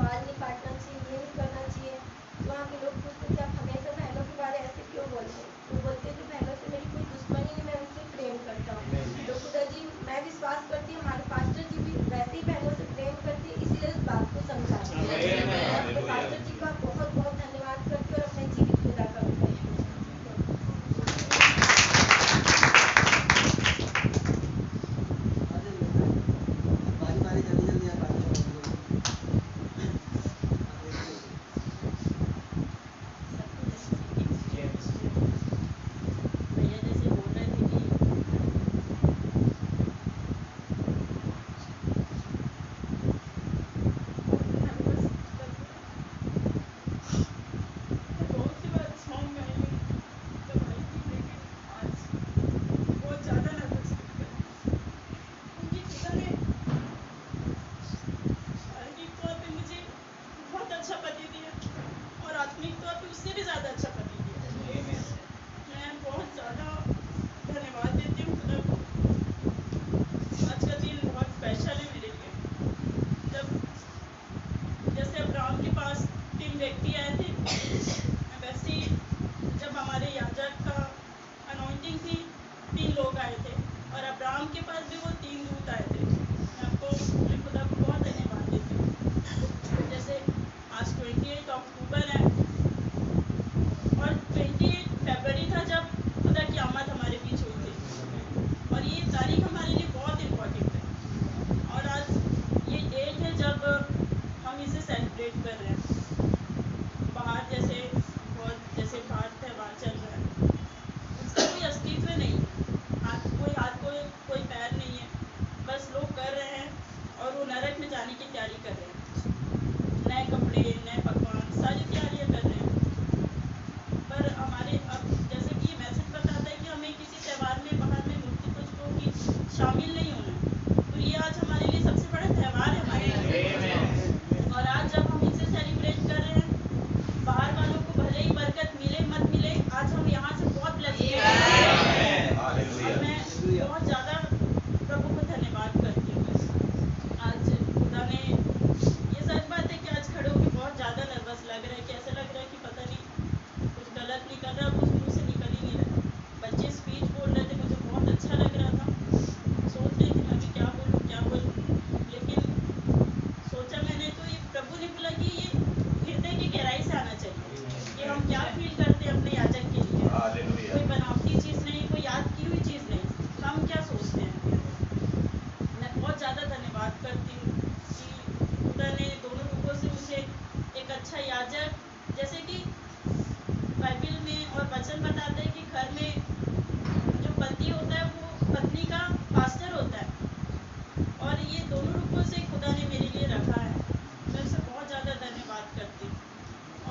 Speaker 9: बाल नहीं काटना चाहिए, ये नहीं करना चाहिए। वहाँ के लोग पूछते थे आप हमेशा बहनों के बारे ऐसे क्यों बोलते हैं? वो बोलते थे बहनों से मेरी कोई दुश्मनी नहीं, मैं उनसे प्रेम करता हूँ। तो खुदा जी मैं विश्वास करती हूँ हमारे पास्टर जी भी वैसे ही बहनों से प्रेम करती है, इसीलिए इस बात को समझाते हैं। मैं अपने पास्टर जी का बहुत बहुत धन्यवाद करती हूँ और अपने जीवित खुदा का भी करती हूँ।
Speaker 3: बारी बारी जल्दी जल्दी आप आगे बढ़ो।
Speaker 10: भैया जैसे बोल रहे थे कि
Speaker 11: बहुत सी बार सॉन्ग गाएंगे दवाई की, लेकिन आज बहुत ज़्यादा नर्वस फील कर क्योंकि खुदा ने शारीरिक तौर पे मुझे बहुत अच्छा पति दिया और आत्मिक तौर पे उससे भी ज़्यादा अच्छा पति दिया। मैं बहुत ज़्यादा धन्यवाद देती हूँ खुदा को। आज का दिन बहुत स्पेशल है मेरे लिए। जब जैसे अब्राहम के पास 3 व्यक्ति आए थे, वैसे ही जब हमारे याजक का अनॉइंटिंग थी 3 लोग आए थे और अब्राहम के पास भी वो 3 दूत आए थे। मैं आपको अपने खुदा को बहुत धन्यवाद देती हूँ। जैसे आज 28 अक्टूबर है और 28 फरवरी था जब खुदा की आमद हमारे बीच हुई थी और ये तारीख हमारे लिए बहुत इम्पोर्टेंट है। और आज ये डेट है जब हम इसे सेलिब्रेट कर रहे हैं। बाहर जैसे बाहर त्यौहार चल रहा है, उसका कोई अस्तित्व नहीं है। कोई पैर नहीं है, बस लोग कर रहे हैं और वो नरक में जाने की तैयारी कर रहे हैं। नए कपड़े, नए पकवान, सारी तैयारियां कर रहे हैं। पर हमारे अब जैसे कि ये मैसेज बताता है कि हमें किसी त्यौहार में बाहर में मूर्ति पूजकों की शामिल नहीं होना है। तो ये आज हमारे लिए सबसे बड़ा त्यौहार है हमारे लिए। और आज जब हम इसे सेलिब्रेट कर रहे हैं, बाहर वालों को भले ही बरकत मिले मत मिले, आज हम यहाँ से बहुत ब्लेस्ड हैं। और मैं बहुत ज़्यादा प्रभु को धन्यवाद करती हूँ। आज खुदा ने, ये सच बात है कि आज खड़े होकर बहुत ज़्यादा नर्वस लग रहा है कि ऐसा लग रहा है कि पता नहीं कुछ गलत निकल रहा है, कुछ मुँह से निकल ही नहीं रहा। बच्चे स्पीच बोल रहे थे, मुझे बहुत अच्छा लग रहा था। सोच रही थी मैं भी क्या बोलूँ, लेकिन सोचा मैंने तो ये प्रभु ने बोला कि ये हृदय की गहराई से आना चाहिए कि हम क्या फील करते हैं अपने याजक के लिए। कोई बनावटी चीज़ नहीं, कोई याद की हुई चीज़ नहीं, हम क्या सोचते हैं। मैं बहुत ज़्यादा धन्यवाद करती हूँ कि खुदा ने दोनों रूपों से मुझे एक अच्छा याजक, जैसे कि बाइबल में और वचन बताते हैं कि घर में जो पति होता है वो पत्नी का पास्टर होता है, और ये दोनों रूपों से खुदा ने मेरे लिए रखा है। मैं उससे बहुत ज़्यादा धन्यवाद करती हूँ।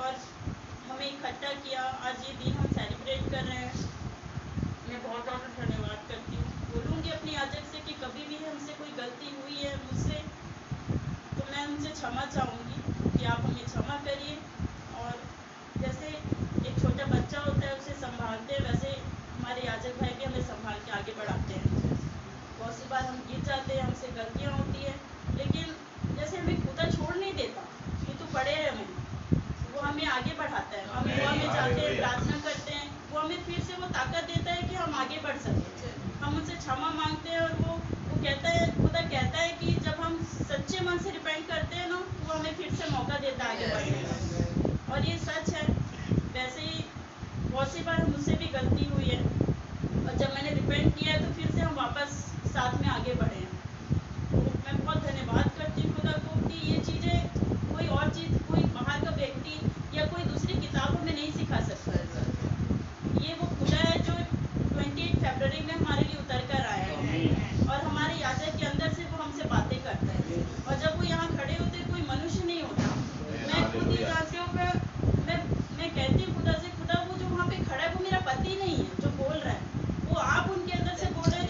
Speaker 11: और हमें इकट्ठा किया, आज ये दिन हम सेलिब्रेट कर रहे हैं। मैं बहुत ज़्यादा धन्यवाद करती हूँ। बोलूँगी अपने याजक से कि कभी भी हमसे कोई गलती हुई है मुझसे, तो मैं उनसे क्षमा चाहूँगी कि आप हमें क्षमा करिए। और जैसे एक छोटा बच्चा होता है उसे संभालते हैं, वैसे हमारे याजक भाई भी हमें संभाल के आगे बढ़ाते हैं। बहुत सी बार हम गिर जाते हैं, हमसे गलतियाँ होती है, लेकिन जैसे हमें खुदा छोड़ नहीं देता कि तू पड़े रहे हमें, वो हमें आगे बढ़ाता है। हम दुआ में जाते हैं, प्रार्थना करते हैं, वो हमें फिर से वो ताकत देता है कि हम आगे बढ़ सकें। हम उनसे क्षमा मांगते हैं और वो कहता है, खुदा कहता है कि जब हम सच्चे मन से रिपेंट करते हैं ना, वो हमें फिर से मौका देता है आगे बढ़ने का। और ये सच है। वैसे ही बहुत सी बार मुझसे भी गलती हुई है और जब मैंने रिपेंट किया है तो फिर से हम वापस साथ में आगे बढ़े हैं। तो मैं बहुत धन्यवाद करती हूँ खुदा को कि ये चीज़ें कोई और चीज़, कोई बाहर का व्यक्ति या कोई दूसरी किताबों में नहीं सिखा सकता। ये वो खुदा है जो 28 फरवरी में हमारे लिए उतर कर आया है और हमारे याजक के अंदर से वो हमसे बातें करता है। और जब वो यहाँ खड़े होते कोई मनुष्य नहीं होता। मैं खुद ही जानती हूँ, मैं कहती हूँ खुदा से, खुदा वो जो वहाँ पे खड़ा है वो मेरा पति नहीं है जो बोल रहा है, वो आप उनके अंदर से बोल रहे हैं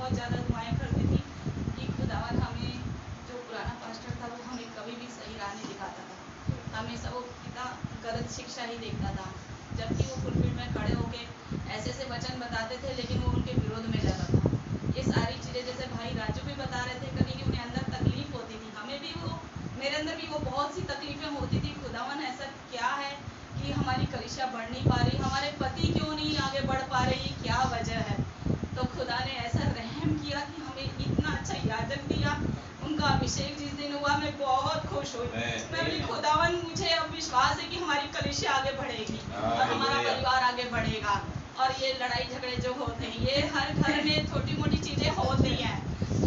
Speaker 11: बहुत ज़्यादा दुआएं करती थी कि खुदावन हमें, जो पुराना पास्टर था वो हमें कभी भी सही राह नहीं दिखाता था, हमेशा वो पिता गलत शिक्षा ही देखता था, जबकि वो पुलपिट में खड़े होके ऐसे ऐसे वचन बताते थे लेकिन वो उनके विरोध में जाता था। ये सारी चीज़ें जैसे भाई राजू भी बता रहे थे कभी कि उन्हें अंदर तकलीफ होती थी, हमें भी वो, मेरे अंदर भी वो बहुत सी तकलीफें होती थी। खुदावन ऐसा क्या है कि हमारी कलीसिया बढ़ नहीं पा रही, हमारे पति क्यों नहीं आगे बढ़ पा रही, क्या वजह है? तो खुदा ने ऐसा रहम किया कि हमें इतना अच्छा याजक दिया, उनका अभिषेक जिस दिन हुआ मैं बहुत खुश हुई। मैं बोली खुदावन मुझे अब विश्वास है कि हमारी कलीसिया आगे बढ़ेगी और हमारा परिवार आगे बढ़ेगा। और ये लड़ाई झगड़े जो होते हैं ये हर घर में छोटी मोटी चीज़ें होती हैं,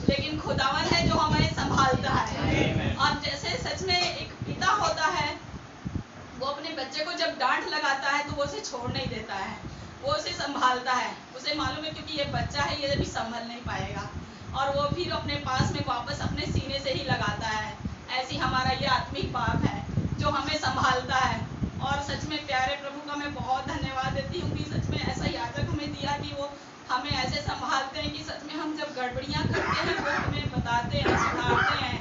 Speaker 11: लेकिन खुदावन है जो हमें संभालता है। और जैसे सच में एक पिता होता है, वो अपने बच्चे को जब डांट लगाता है तो वो उसे छोड़ नहीं देता है, वो उसे संभालता है। उसे मालूम है क्योंकि ये बच्चा है, ये भी संभल नहीं पाएगा, और वो फिर अपने पास में वापस अपने सीने से ही लगाता है। ऐसी हमारा ये आत्मिक बाप है जो हमें संभालता है। और सच में प्यारे प्रभु का मैं बहुत धन्यवाद देती हूँ कि सच में ऐसा याजक हमें दिया कि वो हमें ऐसे संभालते हैं कि सच में हम जब गड़बड़ियाँ करते हैं वो हमें बताते हैं, सुधारते हैं।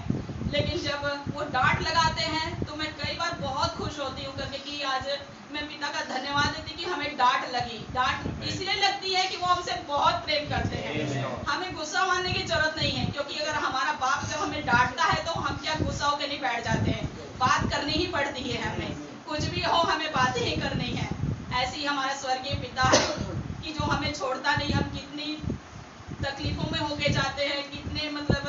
Speaker 11: लेकिन जब वो डांट लगाते हैं तो मैं कई बार बहुत खुश होती हूँ करके कि आज मैं पिता का धन्यवाद देती कि हमें डांट लगी। डांट इसलिए लगती है कि वो हमसे बहुत प्रेम करते हैं, हमें गुस्सा मारने की जरूरत नहीं है, क्योंकि अगर हमारा बाप जब हमें डांटता है तो हम क्या गुस्सा होकर नहीं बैठ जाते हैं, बात करनी ही पड़ती है, हमें कुछ भी हो हमें बातें ही करनी है। ऐसी हमारा स्वर्गीय पिता है कि जो हमें छोड़ता नहीं, हम कितनी तकलीफों में होके जाते हैं, कितने मतलब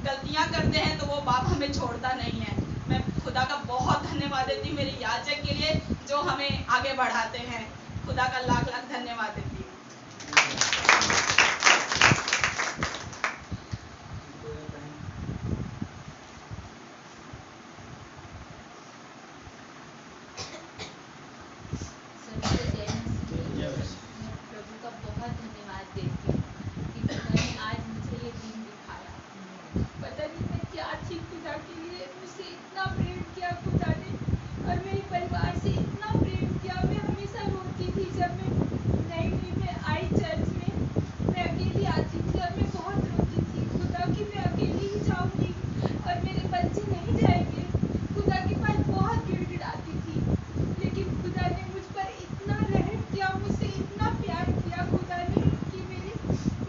Speaker 11: गलतियां करते हैं तो वो बाप हमें छोड़ता नहीं है। मैं खुदा का बहुत धन्यवाद देती हूँ मेरे याजक के लिए जो हमें आगे बढ़ाते हैं। खुदा का लाख लाख धन्यवाद देती हूँ।
Speaker 10: प्रभु का बहुत धन्यवाद देती हूँ कि खुदा ने आज मुझे ये दिन दिखाया। पता नहीं मैं क्या थी खुदा के लिए, मुझसे इतना प्रेम किया खुदा ने और मेरे परिवार से इतना प्रेम किया। मैं हमेशा रोती थी जब मैं नई में आई चर्च में, मैं अकेली आती थी और मैं बहुत रोती थी खुदा कि मैं अकेली ही जाऊँगी और मेरे बच्चे नहीं जाएंगे। खुदा के पास बहुत गिड़गिड़ाती थी, लेकिन खुदा ने मुझ पर इतना रहम किया, मुझसे इतना प्यार किया खुदा ने कि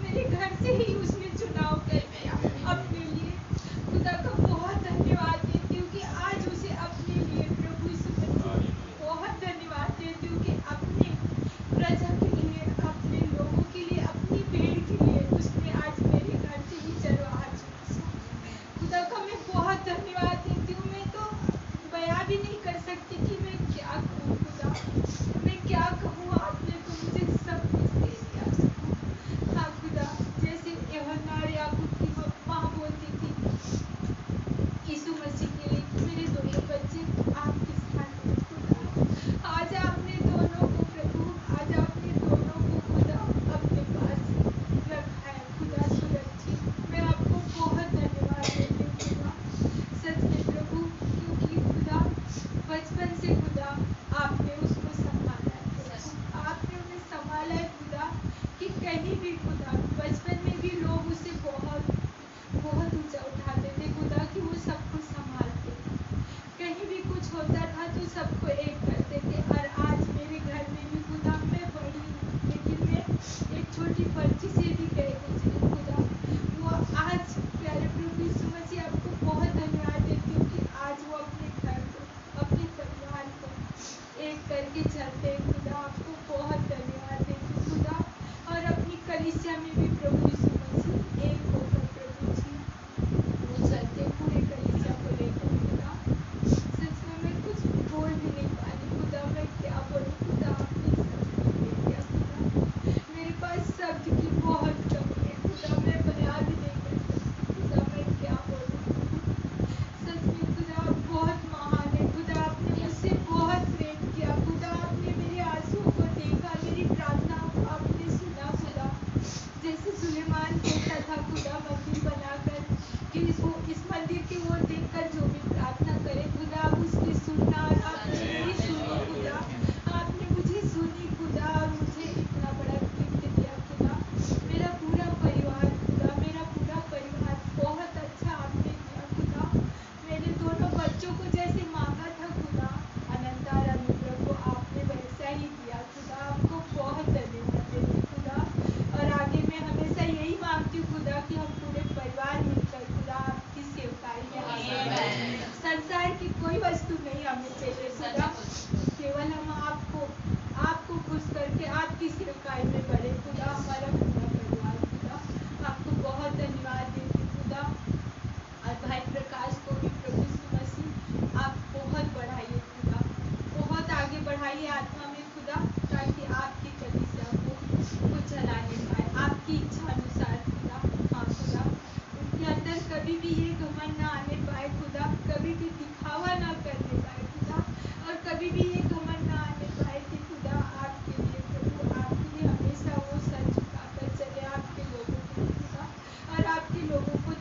Speaker 10: मेरे घर से ही उसने चुनाव कर दिया अपने लिए। खुदा का बहुत धन्यवाद देती हूँ कि आज उसे अपने लिए प्रभु यीशु मसीह बहुत धन्यवाद देती हूँ कि अपने प्रजा के लिए, अपने लोगों के लिए, अपनी भेड़ के लिए उसने आज मेरे घर से ही चरवाहा चुना। खुदा का मैं बहुत धन्यवाद देती हूँ। मैं तो बयां भी नहीं कर सकती कि मैं क्या कहूँ खुदा, मैं क्या कहूँ, आपने तो मुझे सब कुछ दे दिया। हाँ खुदा, जैसे यूहन्ना और याकूब की माँ बोलती थी यीशु मसीह के लिए कि मेरे दोनों बच्चे आपके साथ हैं खुदा, आज आपने दोनों को प्रभु, आज आपने दोनों को खुदा अपने पास रखा है खुदा सुरक्षित। मैं आपको बहुत धन्यवाद देती हूँ खुदा, सच में प्रभु, क्योंकि खुदा बचपन से खुदा आपने उसको संभाला है, आपने उन्हें संभाला है खुदा कि कहीं भी खुदा बचपन में भी लोग उसे बहुत बहुत ऊंचा उठाते थे खुदा कि वो सबको संभालते थे, कहीं भी कुछ होता था तो सबको एक करते थे। और आज मेरे घर में भी खुदा मैं बड़ी हूँ लेकिन मैं एक छोटी पर्ची से भी गए गुजरी खुदा, वो आज प्यारे प्रभु यीशु मसीह आपको बहुत धन्यवाद देती हूँ कि आज वो अपने घर को, अपने परिवार को एक करके चलते हैं खुदा, आपको बहुत धन्यवाद देती हूँ खुदा। और अपनी कलीसिया में भी प्रभु यीशु मसीह एक होकर प्रभु जी वो चलते पूरे कलीसिया को लेकर खुदा। सच में मैं कुछ बोल भी नहीं पा रही खुदा, मैं क्या बोलूँ खुदा, आपने सब कुछ दे दिया खुदा, मेरे पास शब्द की बहुत कमी है खुदा, मैं बयां भी नहीं कर सकती खुदा, मैं क्या बोलूँ। सच में खुदा आप बहुत महान है खुदा, आपने मुझसे बहुत प्रेम किया खुदा, आपने मेरे आंसुओं को देखा, मेरी प्रार्थना को आपने सुना खुदा। जैसे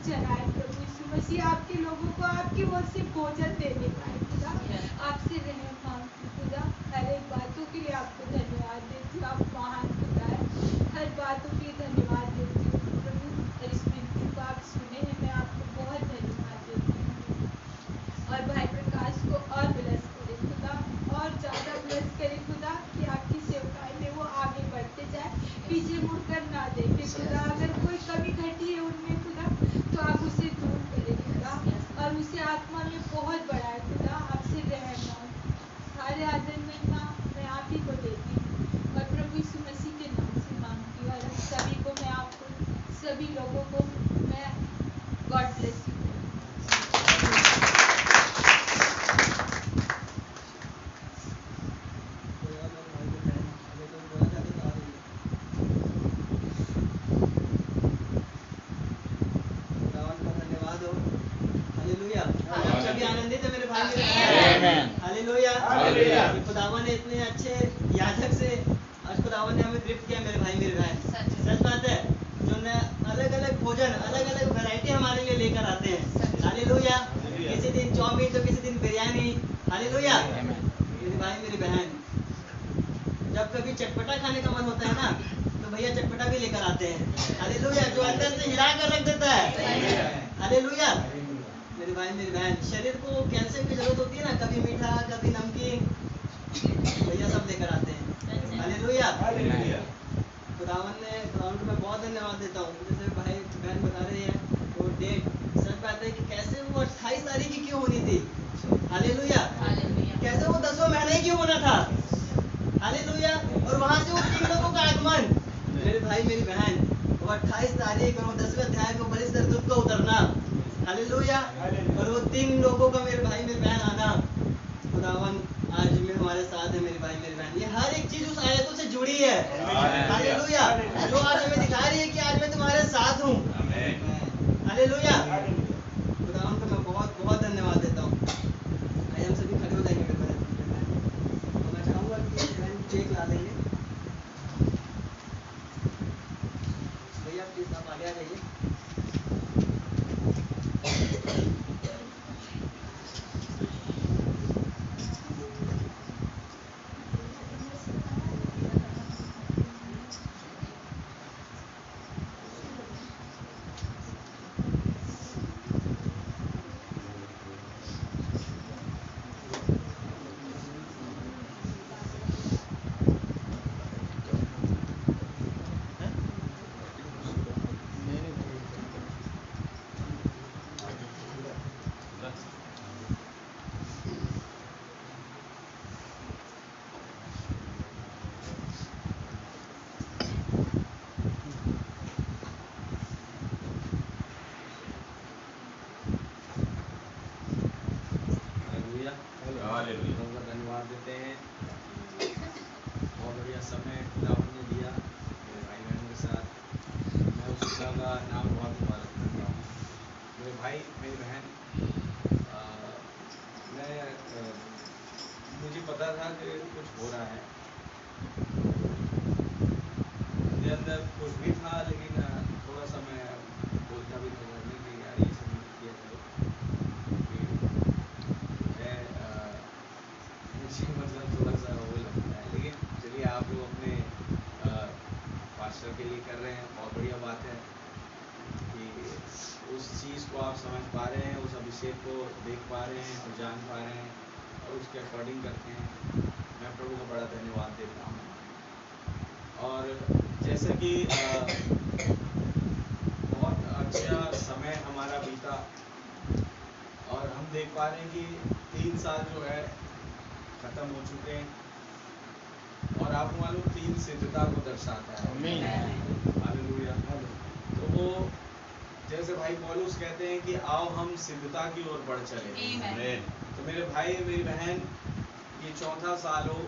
Speaker 10: चढ़ाए प्रभु यीशु मसीह, आपके लोगों को आपकी ओर से भोजन देने पाए खुदा। आपसे रहम मांगती खुदा, हर एक बातों के लिए आपको धन्यवाद देती हूँ। आप महान खुदा है, हर बातों के लिए धन्यवाद देती हूँ प्रभु। और इस विनती को आप सुने हैं, मैं आपको बहुत धन्यवाद देती हूँ। और भाई प्रकाश को और ब्लेस करे खुदा, और ज़्यादा ब्लेस करे खुदा, कि आपकी सेवकाई में वो आगे बढ़ते जाए, पीछे मुड़कर ना देखे खुदा। अगर कोई कमी घटी है उनमें खुदा, तो आप उसे दूर करें खुदा, और उसे आत्मा में बहुत बढ़ाए खुदा। आपसे रहम मांग, सारे आदर महिमा मैं आप ही को देती हूँ, और प्रभु यीशु मसीह के नाम से मांगती हूँ। और सभी को मैं आपको, सभी लोगों को मैं गॉड ब्लेस यू।
Speaker 3: आनंदित है मेरे भाई मेरे बहन। हालेलुया। कि खुदावन ने इतने अच्छे याजक से आज खुदावन ने हमें गिफ्ट किया मेरे भाई मेरे बहन। सच बात है, जो अलग अलग भोजन, अलग अलग वैरायटी हमारे लिए लेकर आते हैं। हालेलुया। किसी दिन चाउमीन तो किसी दिन बिरयानी। हालेलुया। मेरे भाई मेरी बहन, जब कभी चटपटा खाने का मन होता है ना, तो भैया चटपटा भी लेकर आते हैं। हालेलुया। जो अंदर से हिला कर रख देता है। हालेलुया। मेरे भाई मेरी बहन, शरीर को कैल्शियम की जरूरत होती है ना, कभी मीठा कभी नमकीन, भैया सब लेकर आते हैं। हालेलुया। खुदावन को मैं बहुत धन्यवाद देता हूँ। जैसे भाई बहन बता रहे हैं वो डेट, सच बात है कि कैसे वो 28 तारीख की क्यों होनी थी। हालेलुया। कैसे वो 10वां महीना ही क्यों होना था। हालेलुया। और वहां से वो 3 लोगों का आगमन, मेरे भाई मेरी बहन, वो 28 तारीख और 10वें अध्याय को बलि सरदूत को उतरना। हालेलुया। और वो 3 लोगों का मेरे भाई मेरी बहन आना। खुदावन आज में हमारे साथ है मेरे भाई मेरी बहन। ये हर एक चीज उस आयतों से जुड़ी है। हालेलुया। जो आज हमें दिखा रही है कि आज मैं तुम्हारे साथ हूँ। हालेलुया। खुदावन को मैं बहुत बहुत धन्यवाद देता हूँ। आज हम सभी खड़े हो जाएंगे मेरे भाई। तो मैं चाहूँगा कि बहन केक ला लेंगे। भैया प्लीज आप आगे आ जाइए।
Speaker 12: धन्यवाद देते हैं। बहुत बढ़िया समय खुदावन ने दिया मेरे भाई बहनों के साथ। मैं उस खुदा का नाम बहुत मुबारक करता हूँ। मेरे भाई मेरी बहन, मुझे पता था कि कुछ हो रहा है, मेरे अंदर कुछ भी था, लेकिन थोड़ा सा मैं बोलता भी था नहीं कि यार ये सब मत किया करो, मुझे मतलब थोड़ा सा वो लगता है। लेकिन चलिए, आप लोग अपने पास्टर के लिए कर रहे हैं, बहुत बढ़िया बात है कि उस चीज़ को आप समझ पा रहे हैं, उस अभिषेक को देख पा रहे हैं और जान पा रहे हैं और उसके अकॉर्डिंग करते हैं। मैं प्रभु का बड़ा धन्यवाद देता हूँ। और जैसे कि बहुत अच्छा समय हमारा बीता और हम देख पा रहे हैं कि 3 साल जो है खत्म हो चुके हैं और आपको मालूम 3 सिद्धता को दर्शाता है। हालेलुया। तो वो जैसे भाई पौलुस कहते हैं कि आओ हम सिद्धता की ओर बढ़ चले। तो मेरे भाई मेरी बहन, ये 4था साल हो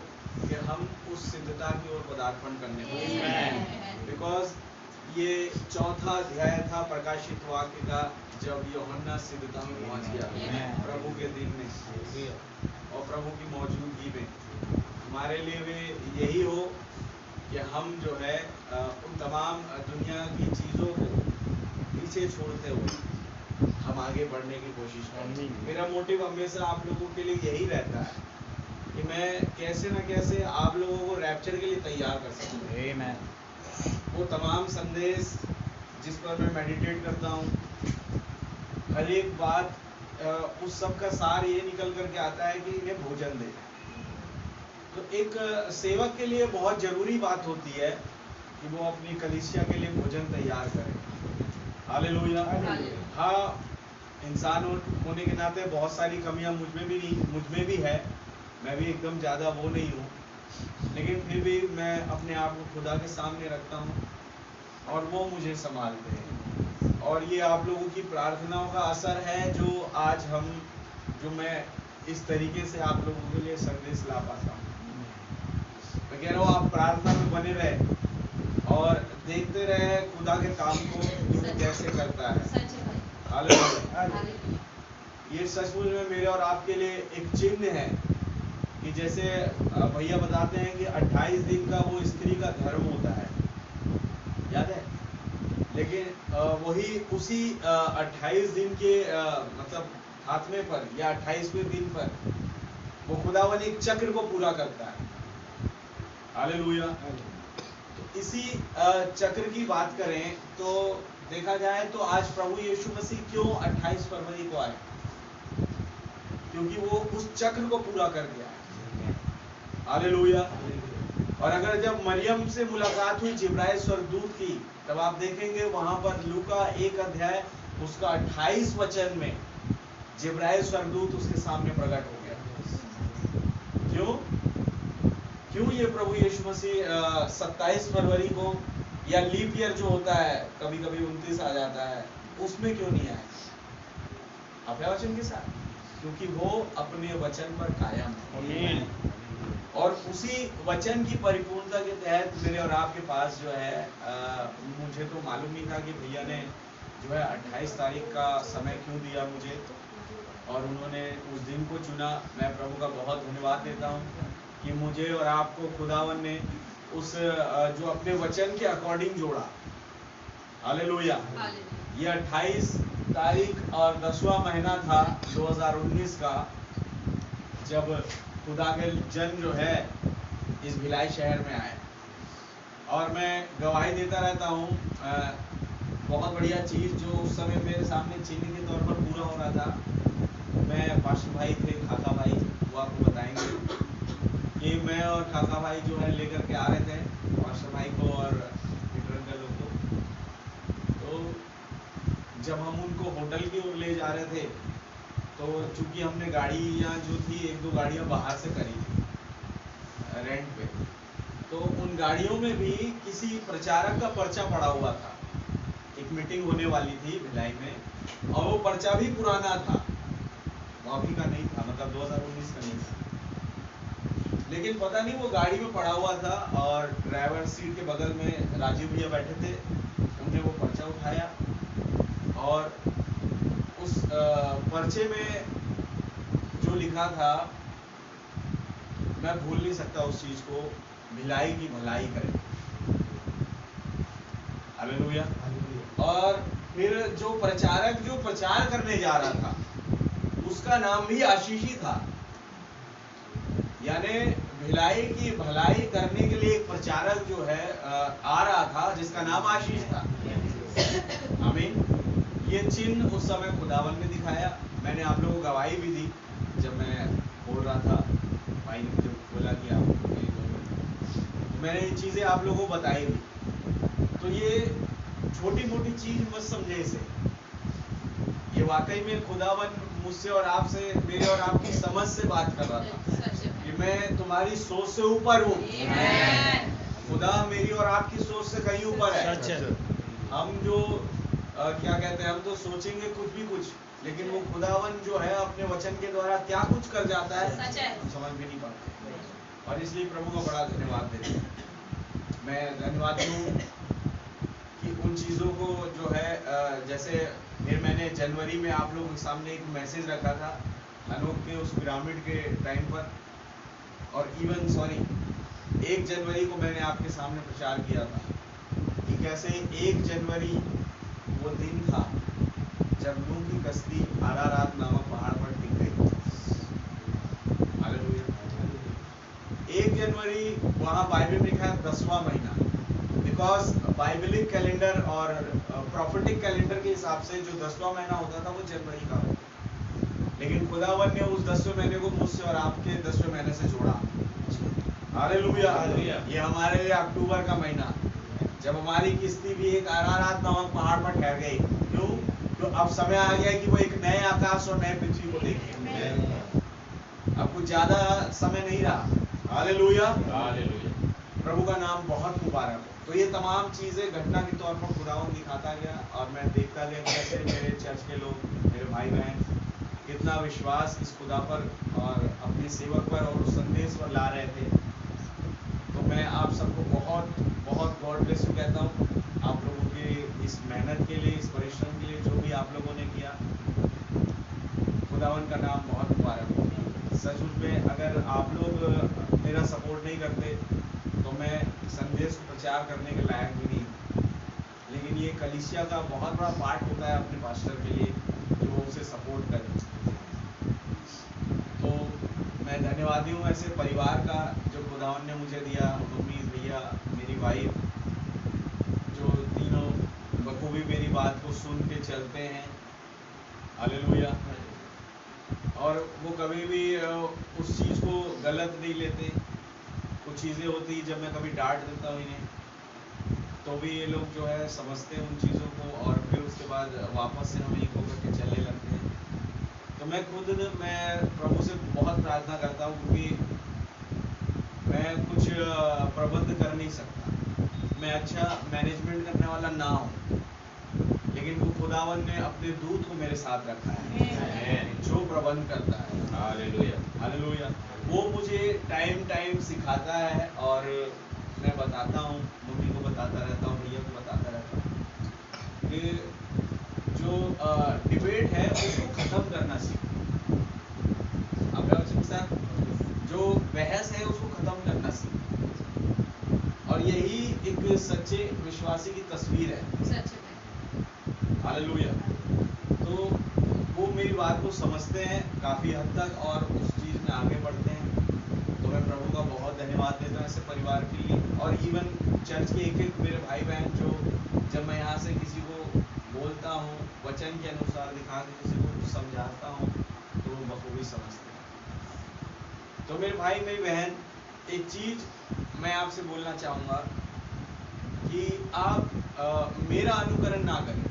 Speaker 12: कि हम उस सिद्धता की ओर पदार्पण करने वाले, बिकॉज ये 4था अध्याय था प्रकाशित वाक्य का, जब यूहन्ना सिद्धता में पहुंच गया प्रभु के दिन में और प्रभु की मौजूदगी में। हमारे लिए वे यही हो कि हम जो है उन तमाम दुनिया की चीज़ों को पीछे छोड़ते हुए हम आगे बढ़ने की कोशिश करें। मेरा मोटिव हमेशा आप लोगों के लिए यही रहता है कि मैं कैसे न कैसे आप लोगों को रैप्चर के लिए तैयार कर सकूं। वो तमाम संदेश जिस पर मैं मेडिटेट करता हूँ, हर एक बात उस सब का सार ये निकल करके आता है कि इन्हें भोजन दे। तो एक सेवक के लिए बहुत ज़रूरी बात होती है कि वो अपनी कलीसिया के लिए भोजन तैयार करे। हालेलुया। हाँ, इंसान होने के नाते बहुत सारी कमियां मुझ में भी है, मैं भी एकदम ज़्यादा वो नहीं हूँ, लेकिन फिर भी मैं अपने आप को खुदा के सामने रखता हूँ और वो मुझे संभालते हैं। और ये आप लोगों की प्रार्थनाओं का असर है जो मैं इस तरीके से आप लोगों के लिए संदेश ला पाता हूँ। मैं कह रहा हूँ, आप प्रार्थना में बने रहे और देखते रहे खुदा के काम को जो वो कैसे करता है। हालेलुया। ये सचमुच में मेरे और आपके लिए एक चिन्ह है कि जैसे भैया बताते हैं कि 28 दिन का वो स्त्री का धर्म होता है, याद है? लेकिन वही उसी 28 दिन के मतलब खात्मे पर या 28वें दिन पर वो खुदावन एक चक्र को पूरा करता है। हालेलुया। तो इसी चक्र की बात करें तो देखा जाए तो आज प्रभु यीशु मसीह क्यों 28 फरवरी को आए? क्योंकि वो उस चक्र को पूरा कर गया है। हालेलुया। और अगर जब मरियम से मुलाकात हुई जिब्राइल स्वर्गदूत की, तब आप देखेंगे वहां पर लूका 1 अध्याय उसका 28 वचन में जिब्राइल स्वर्गदूत उसके सामने प्रकट हो गया। क्यों ये प्रभु यीशु मसीह 27 फरवरी को या लीप ईयर जो होता है कभी कभी 29 आ जाता है, उसमें क्यों नहीं आए अपने वचन के साथ? क्योंकि वो अपने वचन पर कायम है। और उसी वचन की परिपूर्णता के तहत मेरे और आपके पास जो है मुझे तो मालूम नहीं था कि भैया ने जो है 28 तारीख का समय क्यों दिया मुझे, और उन्होंने उस दिन को चुना। मैं प्रभु का बहुत धन्यवाद देता हूँ कि मुझे और आपको खुदावन ने उस जो अपने वचन के अकॉर्डिंग जोड़ा। हालेलुया। ये 28 तारीख और 10वां महीना था 2019 का, जब खुदा के जन जो है इस भिलाई शहर में आए। और मैं गवाही देता रहता हूँ, बहुत बढ़िया चीज़ जो उस समय मेरे सामने चिन्ह के तौर पर पूरा हो रहा था। मैं पास्टर भाई थे, खाका भाई, वो आपको बताएंगे कि मैं और खाका भाई जो है लेकर के आ रहे थे पास्टर भाई को और पीटर अंकल को। तो जब हम उनको होटल की ओर ले जा रहे थे तो चूंकि हमने गाड़ियाँ जो थी 1-2 गाड़ियाँ बाहर से करी थी रेंट पे, तो उन गाड़ियों में भी किसी प्रचारक का पर्चा पड़ा हुआ था। एक मीटिंग होने वाली थी भिलाई में और वो पर्चा भी पुराना था, वो अभी का नहीं था, मतलब 2019 का नहीं था। लेकिन पता नहीं वो गाड़ी में पड़ा हुआ था और ड्राइवर सीट के बगल में राजीव भैया बैठे थे। उन्होंने वो पर्चा उठाया और उस पर्चे में जो लिखा था, मैं भूल नहीं सकता उस चीज को, भिलाई की भलाई करे। हालेलुया। और फिर जो प्रचारक जो प्रचार करने जा रहा था उसका नाम भी आशीष ही था। यानी भिलाई की भलाई करने के लिए एक प्रचारक जो है आ रहा था जिसका नाम आशीष था। आमीन। ये चिन्ह उस समय खुदावन ने दिखाया। मैंने आप लोगों को गवाही भी दी जब मैं बोल रहा था, भाई ने मुझे बोला कि आप तो मैंने ये चीज़ें आप लोगों को बताई भी। तो ये छोटी मोटी चीज़ मत समझे इसे, ये वाकई में खुदावन मुझसे और आपसे, मेरे और आपकी समझ से बात कर रहा था कि मैं तुम्हारी सोच से ऊपर हूँ। खुदा मेरी और आपकी सोच से कहीं ऊपर है। हम जो क्या कहते हैं, हम तो सोचेंगे कुछ भी कुछ, लेकिन वो खुदावन जो है अपने वचन के द्वारा क्या कुछ कर जाता है हम समझ भी नहीं पाते। और इसलिए प्रभु का बड़ा धन्यवाद देते हैं। मैं धन्यवाद दूँ कि उन चीज़ों को जो है जैसे फिर मैंने जनवरी में आप लोगों के सामने एक मैसेज रखा था अनोख के उस पिरामिड के टाइम पर, और 1 जनवरी को मैंने आपके सामने प्रचार किया था कि कैसे 1 जनवरी वो दिन था जब नूह की कश्ती अरारात नामक पहाड़ पर टिक गई। हालेलुया। 1 जनवरी वहाँ बाइबल में लिखा है 10वां महीना, बिकॉज बाइबलिक कैलेंडर और प्रॉफिटिक कैलेंडर के हिसाब से जो 10वां महीना होता था वो जनवरी का होता, लेकिन खुदावन ने उस 10वें महीने को मुझसे और आपके 10वें महीने से जोड़ा। हालेलुया। ये हमारे लिए अक्टूबर का महीना, जब हमारी किस्ती भी एक अरारात नामक पहाड़ पर ठहर गई। क्यों? तो अब समय आ गया कि वो एक नए आकाश और नए पृथ्वी को देखें। अब कुछ ज्यादा समय नहीं रहा। हालेलुया। प्रभु का नाम बहुत मुबारक हो। तो ये तमाम चीजें घटना के तौर पर खुदावन दिखाता गया और मैं देखता गया कैसे मेरे चर्च के लोग, मेरे भाई बहन कितना विश्वास इस खुदा पर और अपने सेवक पर और उस संदेश पर ला रहे थे। तो मैं आप सबको बहुत बहुत गॉड ब्लेस यू कहता हूँ, आप लोगों के इस मेहनत के लिए, इस परिश्रम के लिए जो भी आप लोगों ने किया, खुदावन का नाम बहुत मुबारक हो। सचमुच में अगर आप लोग मेरा सपोर्ट नहीं करते तो मैं संदेश को प्रचार करने के लायक भी नहीं, लेकिन ये कलीसिया का बहुत बड़ा पार्ट होता है अपने पास्टर के लिए जो उसे सपोर्ट करे। तो मैं धन्यवादी हूँ ऐसे परिवार का जो खुदावन ने मुझे दिया, मम्मी, भैया, मेरी वाइफ, जो तीनों बखूबी मेरी बात को सुन के चलते हैं। हालेलुया। और वो कभी भी उस चीज़ को गलत नहीं लेते। कुछ चीज़ें होती जब मैं कभी डांट देता हूँ इन्हें, तो भी ये लोग जो है समझते हैं उन चीज़ों को और फिर उसके बाद वापस से हम एक होकर के चलने लगते हैं। तो मैं प्रभु से बहुत प्रार्थना करता हूँ, क्योंकि मैं कुछ प्रबंध कर नहीं सकता, मैं अच्छा मैनेजमेंट करने वाला ना हूँ, लेकिन वो खुदावन ने अपने दूत को मेरे साथ रखा है जो प्रबंध करता है। हालेलुया। हालेलुया। वो मुझे टाइम सिखाता है और मैं बताता हूँ, मम्मी को बताता रहता हूँ, भैया को बताता रहता हूँ कि जो डिबेट है उसको ख़त्म करना सीखो। जो बहस है उसको ख़त्म करना सीखो, और यही एक सच्चे विश्वासी की तस्वीर है। हालेलुया। तो वो मेरी बात को समझते हैं काफ़ी हद तक और उस चीज़ में आगे बढ़ते हैं। तो मैं प्रभु का बहुत धन्यवाद देता हूँ ऐसे परिवार के लिए, और इवन चर्च के एक मेरे भाई बहन जो जब मैं यहाँ से किसी को बोलता हूँ वचन के अनुसार दिखा के किसी को समझाता हूँ तो वो बखूबी समझते हैं। तो मेरे भाई, मेरी बहन, एक चीज़ मैं आपसे बोलना चाहूँगा कि आप मेरा अनुकरण ना करें,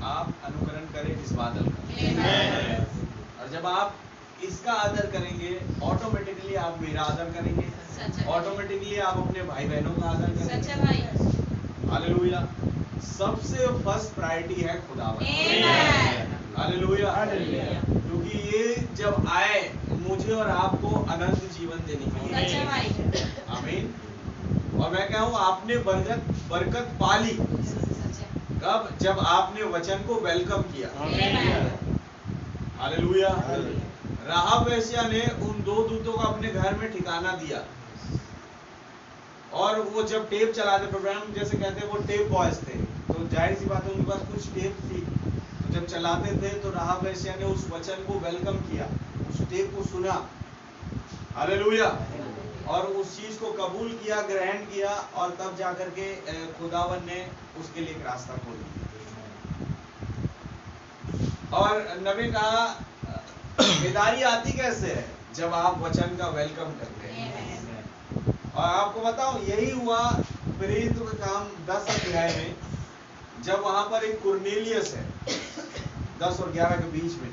Speaker 12: आप अनुकरण करें इस बादल का। और जब आप इसका आदर करेंगे ऑटोमेटिकली आप मेरा आदर करेंगे, ऑटोमेटिकली आप अपने भाई बहनों का आदर करेंगे। हालेलुया। सबसे फर्स्ट प्रायोरिटी है खुदावन। हालेलुया। क्योंकि ये जब आए मुझे और आपको अनंत जीवन देने के लिए। आमीन। और मैं कहूँ आपने बरकत पाली कब? जब आपने वचन को वेलकम किया। हालेलुया। राहाब वेश्या ने उन 2 दूतों को अपने घर में ठिकाना दिया, और वो जब टेप चलाते, प्रोग्राम जैसे कहते हैं, वो टेप बॉयज थे, तो जाहिर सी बात है उनके पास कुछ टेप थी, तो जब चलाते थे तो राहाब वेश्या ने उस वचन को वेलकम किया, उस टेप को सुना। हालेलुया। और उस चीज को कबूल किया, ग्रहण किया, और तब जाकर के खुदावन ने उसके लिए एक रास्ता खोल दिया। और नबी कहा बेदारी आती कैसे है? जब आप वचन का वेलकम करते हैं। और आपको बताऊं यही हुआ प्रेरितों का काम 10 अध्याय में, जब वहां पर एक कुरनेलियस है 10 और 11 के बीच में।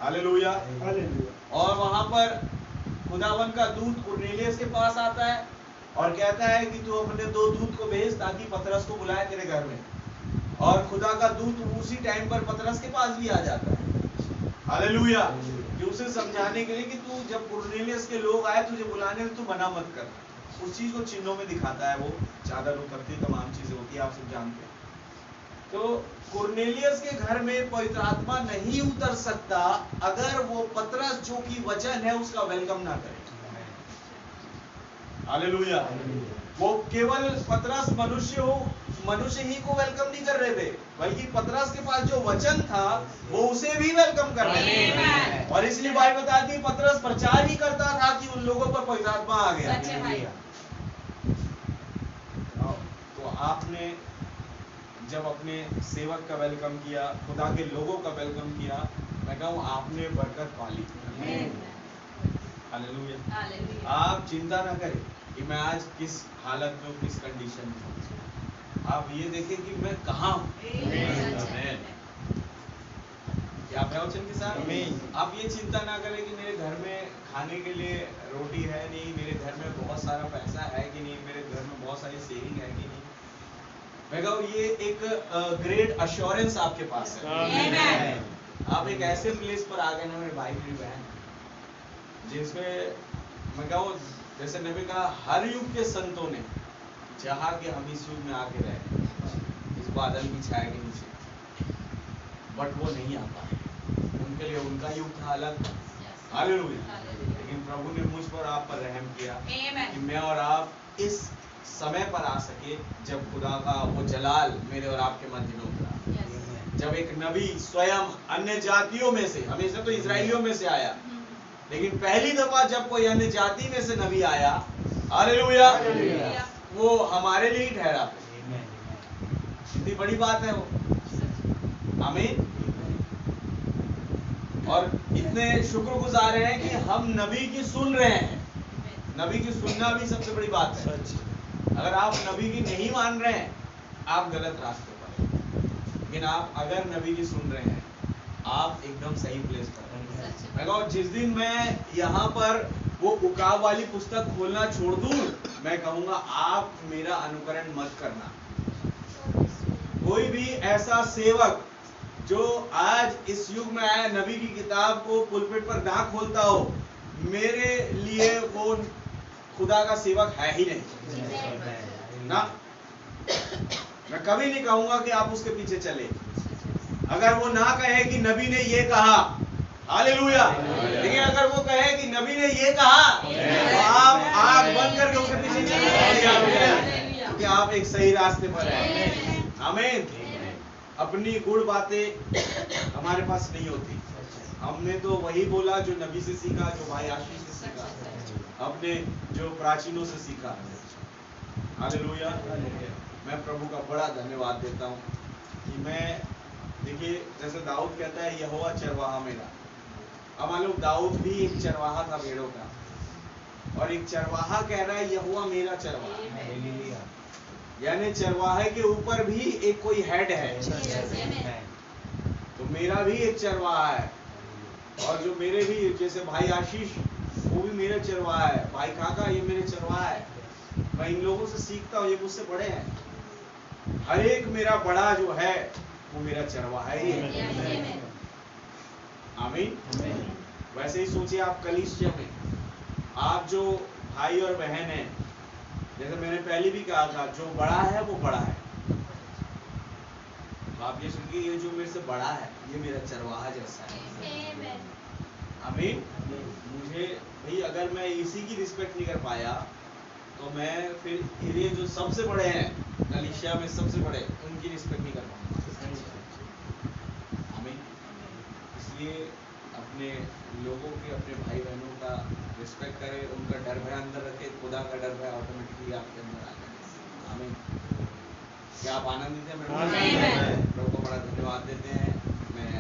Speaker 12: हालेलुया। और वहां पर खुदावन का दूत कुरनेलियस के पास आता है और कहता है कि तू अपने 2 दूत को भेज ताकि पतरस को बुलाए तेरे घर में। और खुदा का दूत उसी टाइम पर पतरस के पास भी आ जाता है। हालेलुया। कि उसे समझाने के लिए कि तू जब कुरनेलियस के लोग आए तुझे बुलाने में तू मना मत कर। उस चीज को चिन्हों में दिखाता है, वो चादर उतरती, तमाम चीजें होती है, आप सब जानते हैं। तो कुरनेलियस के घर में पवित्र आत्मा नहीं उतर सकता अगर वो पतरस जो कि वचन है उसका वेलकम ना करे। हालेलुया। वो केवल पतरस मनुष्य हो मनुष्य ही को वेलकम नहीं कर रहे थे, बल्कि पतरस के पास जो वचन था वो उसे भी वेलकम कर रहे थे। और इसलिए बाइबल बताती है पतरस प्रचार ही करता था कि उन लोगों पर पवित्र आत्मा आ गया। तो आपने जब अपने सेवक का वेलकम किया, खुदा के लोगों का वेलकम किया, मैं कहूँ आपने बरकत पाली। हालेलुया। आप चिंता ना करें कि मैं आज किस हालत में हूँ, किस कंडीशन में हूँ। आप ये देखें कि मैं कहाँ हूँ। क्या आप वचन के साथ? आप ये चिंता ना करें कि मेरे घर में खाने के लिए रोटी है नहीं, मेरे घर में बहुत सारा पैसा है कि नहीं, मेरे घर में बहुत सारी सेविंग है कि नहीं। मैं कहूँ ये एक ग्रेट अश्योरेंस आपके पास है। आप एक ऐसे प्लेस पर आ गए ना मेरे भाई मेरी बहन, जिसमें मैं कहूँ जैसे नबी कहा हर युग के संतों ने चाहा कि हम इस युग में आके रहे, इस बादल की छाया के नीचे, बट वो नहीं आ पाए। उनके लिए उनका युग था अलग। हालेलुया। लेकिन प्रभु ने मुझ पर, आप पर रहम किया कि मैं और आप इस समय पर आ सके जब खुदा का वो जलाल मेरे और आपके मध्य में उतरा। जब एक नबी स्वयं अन्य जातियों में से, हमेशा तो इजराइलियों में से आया, लेकिन पहली दफा जब कोई अन्य जाति में से नबी आया, हालेलुया, वो हमारे लिए ही ठहरा। इतनी बड़ी बात है वो। आमीन। और इतने शुक्रगुजार हैं कि हम नबी की सुन रहे हैं। नबी की सुनना भी सबसे बड़ी बात है। अगर आप नबी की नहीं मान रहे हैं, आप गलत रास्ते पर हैं। लेकिन आप अगर नबी की सुन रहे हैं, आप एकदम सही प्लेस पर हैं। मैं कहूँ जिस दिन मैं यहाँ पर वो उकाब वाली पुस्तक खोलना छोड़ दूं, मैं कहूँगा आप मेरा अनुकरण मत करना। कोई भी ऐसा सेवक जो आज इस युग में आया नबी की किताब को पुलपिट पर ना खोलता हो, मेरे लिए वो खुदा का सेवक है ही नहीं ना। मैं कभी नहीं कहूंगा कि आप उसके पीछे चले। अगर वो ना कहे कि नबी ने ये कहा, हालेलुया, लेकिन अगर वो कहे कि नबी ने ये कहा, तो आप आंख बंद करके उसके पीछे चले, क्योंकि आप एक सही रास्ते पर हैं। आमीन। अपनी गुड़ बातें हमारे पास नहीं होती। हमने तो वही बोला जो नबी से सीखा, जो भाई आशीष से सीखा, अपने जो प्राचीनों से सीखा। हालेलुया। मैं प्रभु का बड़ा धन्यवाद देता हूँ कि मैं, देखिए जैसे दाऊद कहता है यहोवा चरवाहा मेरा। अब मालूम दाऊद भी एक चरवाहा था भेड़ों का, और एक चरवाहा कह रहा है यहोवा मेरा चरवाहा, यानी चरवाहे के ऊपर भी एक कोई हेड है। तो मेरा भी एक चरवाहा है, और जो मेरे भी जैसे भाई आशीष वो भी मेरा चरवाहा है, भाई काका ये मेरे चरवाहा है। मैं इन लोगों से सीखता हूँ, ये मुझसे बड़े हैं। हर एक मेरा बड़ा जो है वो मेरा चरवाहा ही है। आमीन। वैसे ही सोचिए आप कलीसिया में, आप जो भाई और बहन हैं, जैसे मैंने पहले भी कहा था, जो बड़ा है वो बड़ा है। आप ये सुनिए, ये जो मेरे से बड़ा है ये मेरा चरवाहा जैसा है। आमीन। मुझे भाई अगर मैं इसी की रिस्पेक्ट नहीं कर पाया, तो मैं फिर ये जो सबसे बड़े हैं कलीसिया में, सबसे बड़े, उनकी रिस्पेक्ट नहीं कर पाऊंगा। आमीन। इसलिए अपने लोगों के, अपने भाई बहनों का रिस्पेक्ट करें, उनका डर भय अंदर रखें। खुदा का डर भय ऑटोमेटिकली आपके अंदर आ जाएगा। आमीन। क्या आप आनंदित हैं? प्रभु को बड़ा धन्यवाद देते हैं। मैं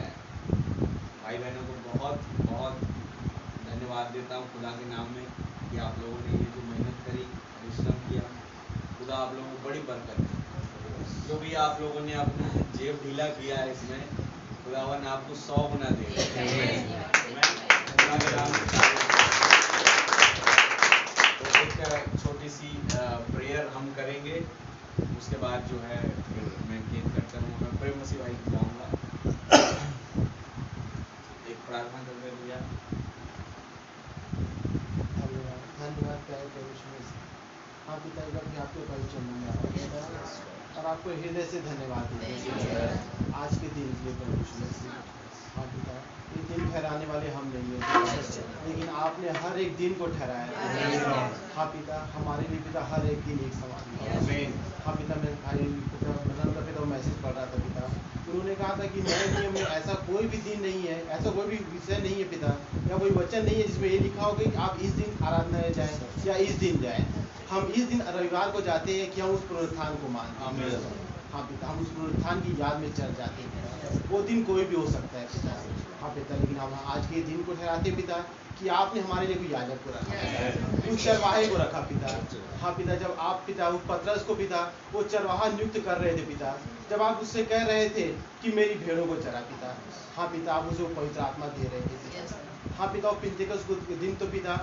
Speaker 12: भाई बहनों को बहुत बहुत धन्यवाद देता हूँ खुदा के नाम में कि आप लोगों ने ये जो मेहनत करी, परिश्रम किया, खुदा आप लोगों को बड़ी बरकत दे। जो भी आप लोगों ने अपना जेब ढीला किया है इसमें, खुदावन आपको 100 गुना देगा। तो एक छोटी सी प्रेयर हम करेंगे, उसके बाद जो है फिर मैं गेट करता हूँ। मैं प्रेम मसीह भाई को बुलाऊंगा, एक प्रार्थना कर दे भैया।
Speaker 13: धन्यवाद प्यारे प्रभु मसीह। हाँ पिता कि आपके परिचय में और आपको हृदय से धन्यवाद देते हैं आज के दिन के लिए प्रभु मसीह। हाँ पिता, ये दिन ठहराने वाले हम नहीं हैं, लेकिन आपने हर एक दिन को ठहराया है। हाँ पिता, हमारे लिए पिता हर एक दिन एक समान है। हाँ पिता, मैं भाई पिता मदन का पिता मैसेज पढ़ रहा था पिता, उन्होंने कहा था कि नए नियम में ऐसा कोई भी दिन नहीं है, ऐसा कोई भी विषय नहीं है पिता, या कोई वचन नहीं है जिसमें ये लिखा हो कि आप इस दिन आराधना में जाएं या इस दिन जाएं। हम इस दिन रविवार को जाते हैं कि हम उस पुनरुत्थान को मानते हैं। हाँ पिता, हम उस पुनरुत्थान की याद में चल जाते हैं। वो दिन कोई भी हो सकता है पिता। हाँ पिता, लेकिन हम आज के दिन को ठहराते पिता कि आपने हमारे लिए कोई याजक को रखा, उस चरवाहे को रखा पिता। हाँ पिता, जब आप पिता उस पतरस को पिता वो चरवाहा नियुक्त कर रहे थे पिता, जब आप उससे कह रहे थे कि मेरी भेड़ों को चरा पिता, हाँ पिता, आप उसे पवित्र आत्मा दे रहे थे पिता। हाँ पिता, पिंतेकुस्त के दिन तो पिता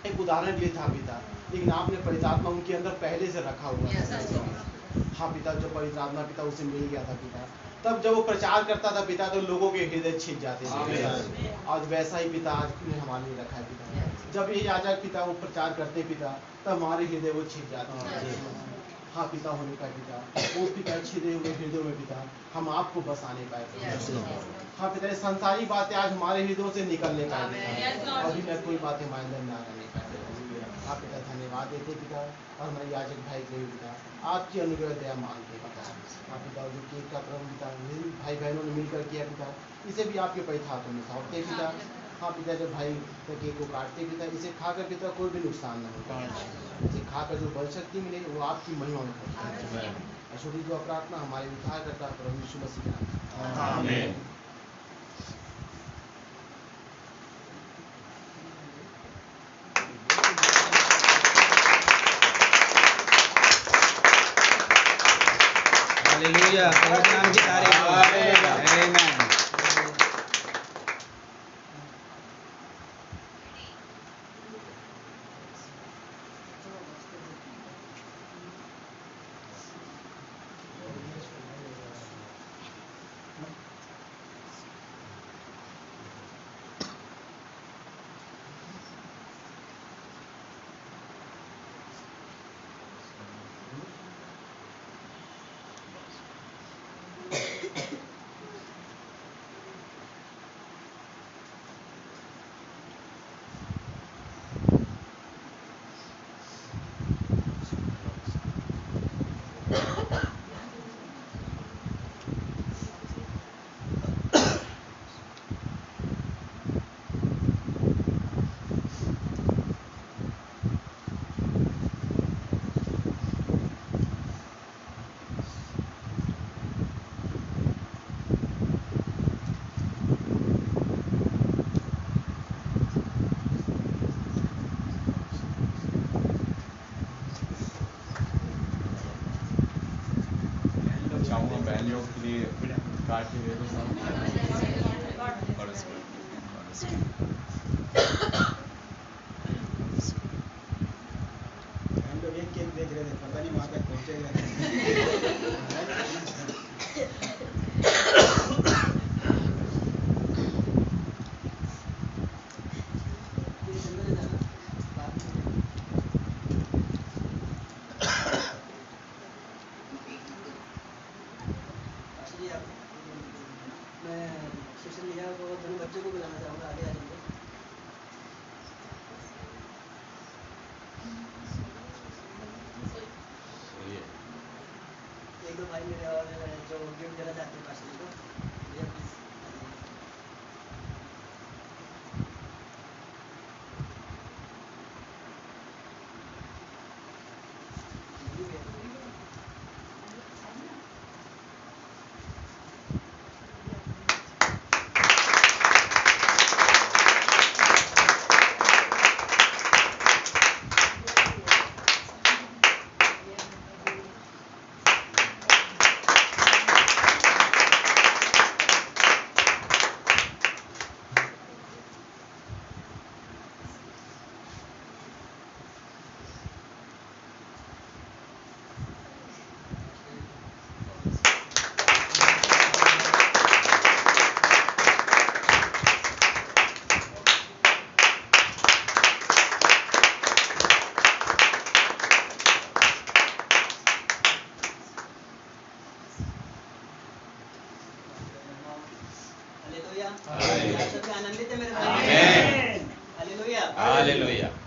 Speaker 13: एक उदाहरण लिए था पिता, लेकिन आपने पवित्र आत्मा उनके अंदर पहले से रखा हुआ था। हाँ पिता, जब पवित्र आत्मा पिता उसे मिल गया था पिता, तब जब वो प्रचार करता था पिता तो लोगों के हृदय छिप जाते थे। आज वैसा ही पिता आज ने हमारे लिए रखा है पिता, जब ये याजक पिता वो प्रचार करते पिता तब हमारे हृदय वो छिप जाते हैं। हाँ पिता, होने का पिता वो पिता छिदे हुए हृदयों में पिता हम आपको बसाने पाए। हाँ पिता, ये संसारी बातें आज हमारे हृदयों से निकलने पाए, अभी मैं कोई बातें हमारे अंदर ना रहने पाए। हाँ पिता, धन्यवाद देते पिता, और हमारे याजक भाई के भी पिता आपकी अनुग्रह दया मांगते पिता। हाँ पिता, जो केक का क्रम पिता भाई बहनों ने मिलकर किया पिता, इसे भी आपके पवित्र हाथों में सौंपते पिता। हाँ पिता, जब भाई केक को काटते पिता, इसे खाकर पिता कोई भी नुकसान न होता, इसे खाकर जो बल शक्ति मिले वो आपकी महिमा में पहुंचती है। छोटी जो प्रार्थना हमारे उद्धार करता प्रभु यीशु मसीह के नाम में। आमीन।
Speaker 5: हालेलुया, प्रभु नाम की तारीफ हो। आमीन।
Speaker 3: हालेलुया।
Speaker 7: हालेलुया।
Speaker 3: आप सभी आनंदित है मेरे भाई?
Speaker 7: आमीन।
Speaker 3: हालेलुया।
Speaker 7: हालेलुया।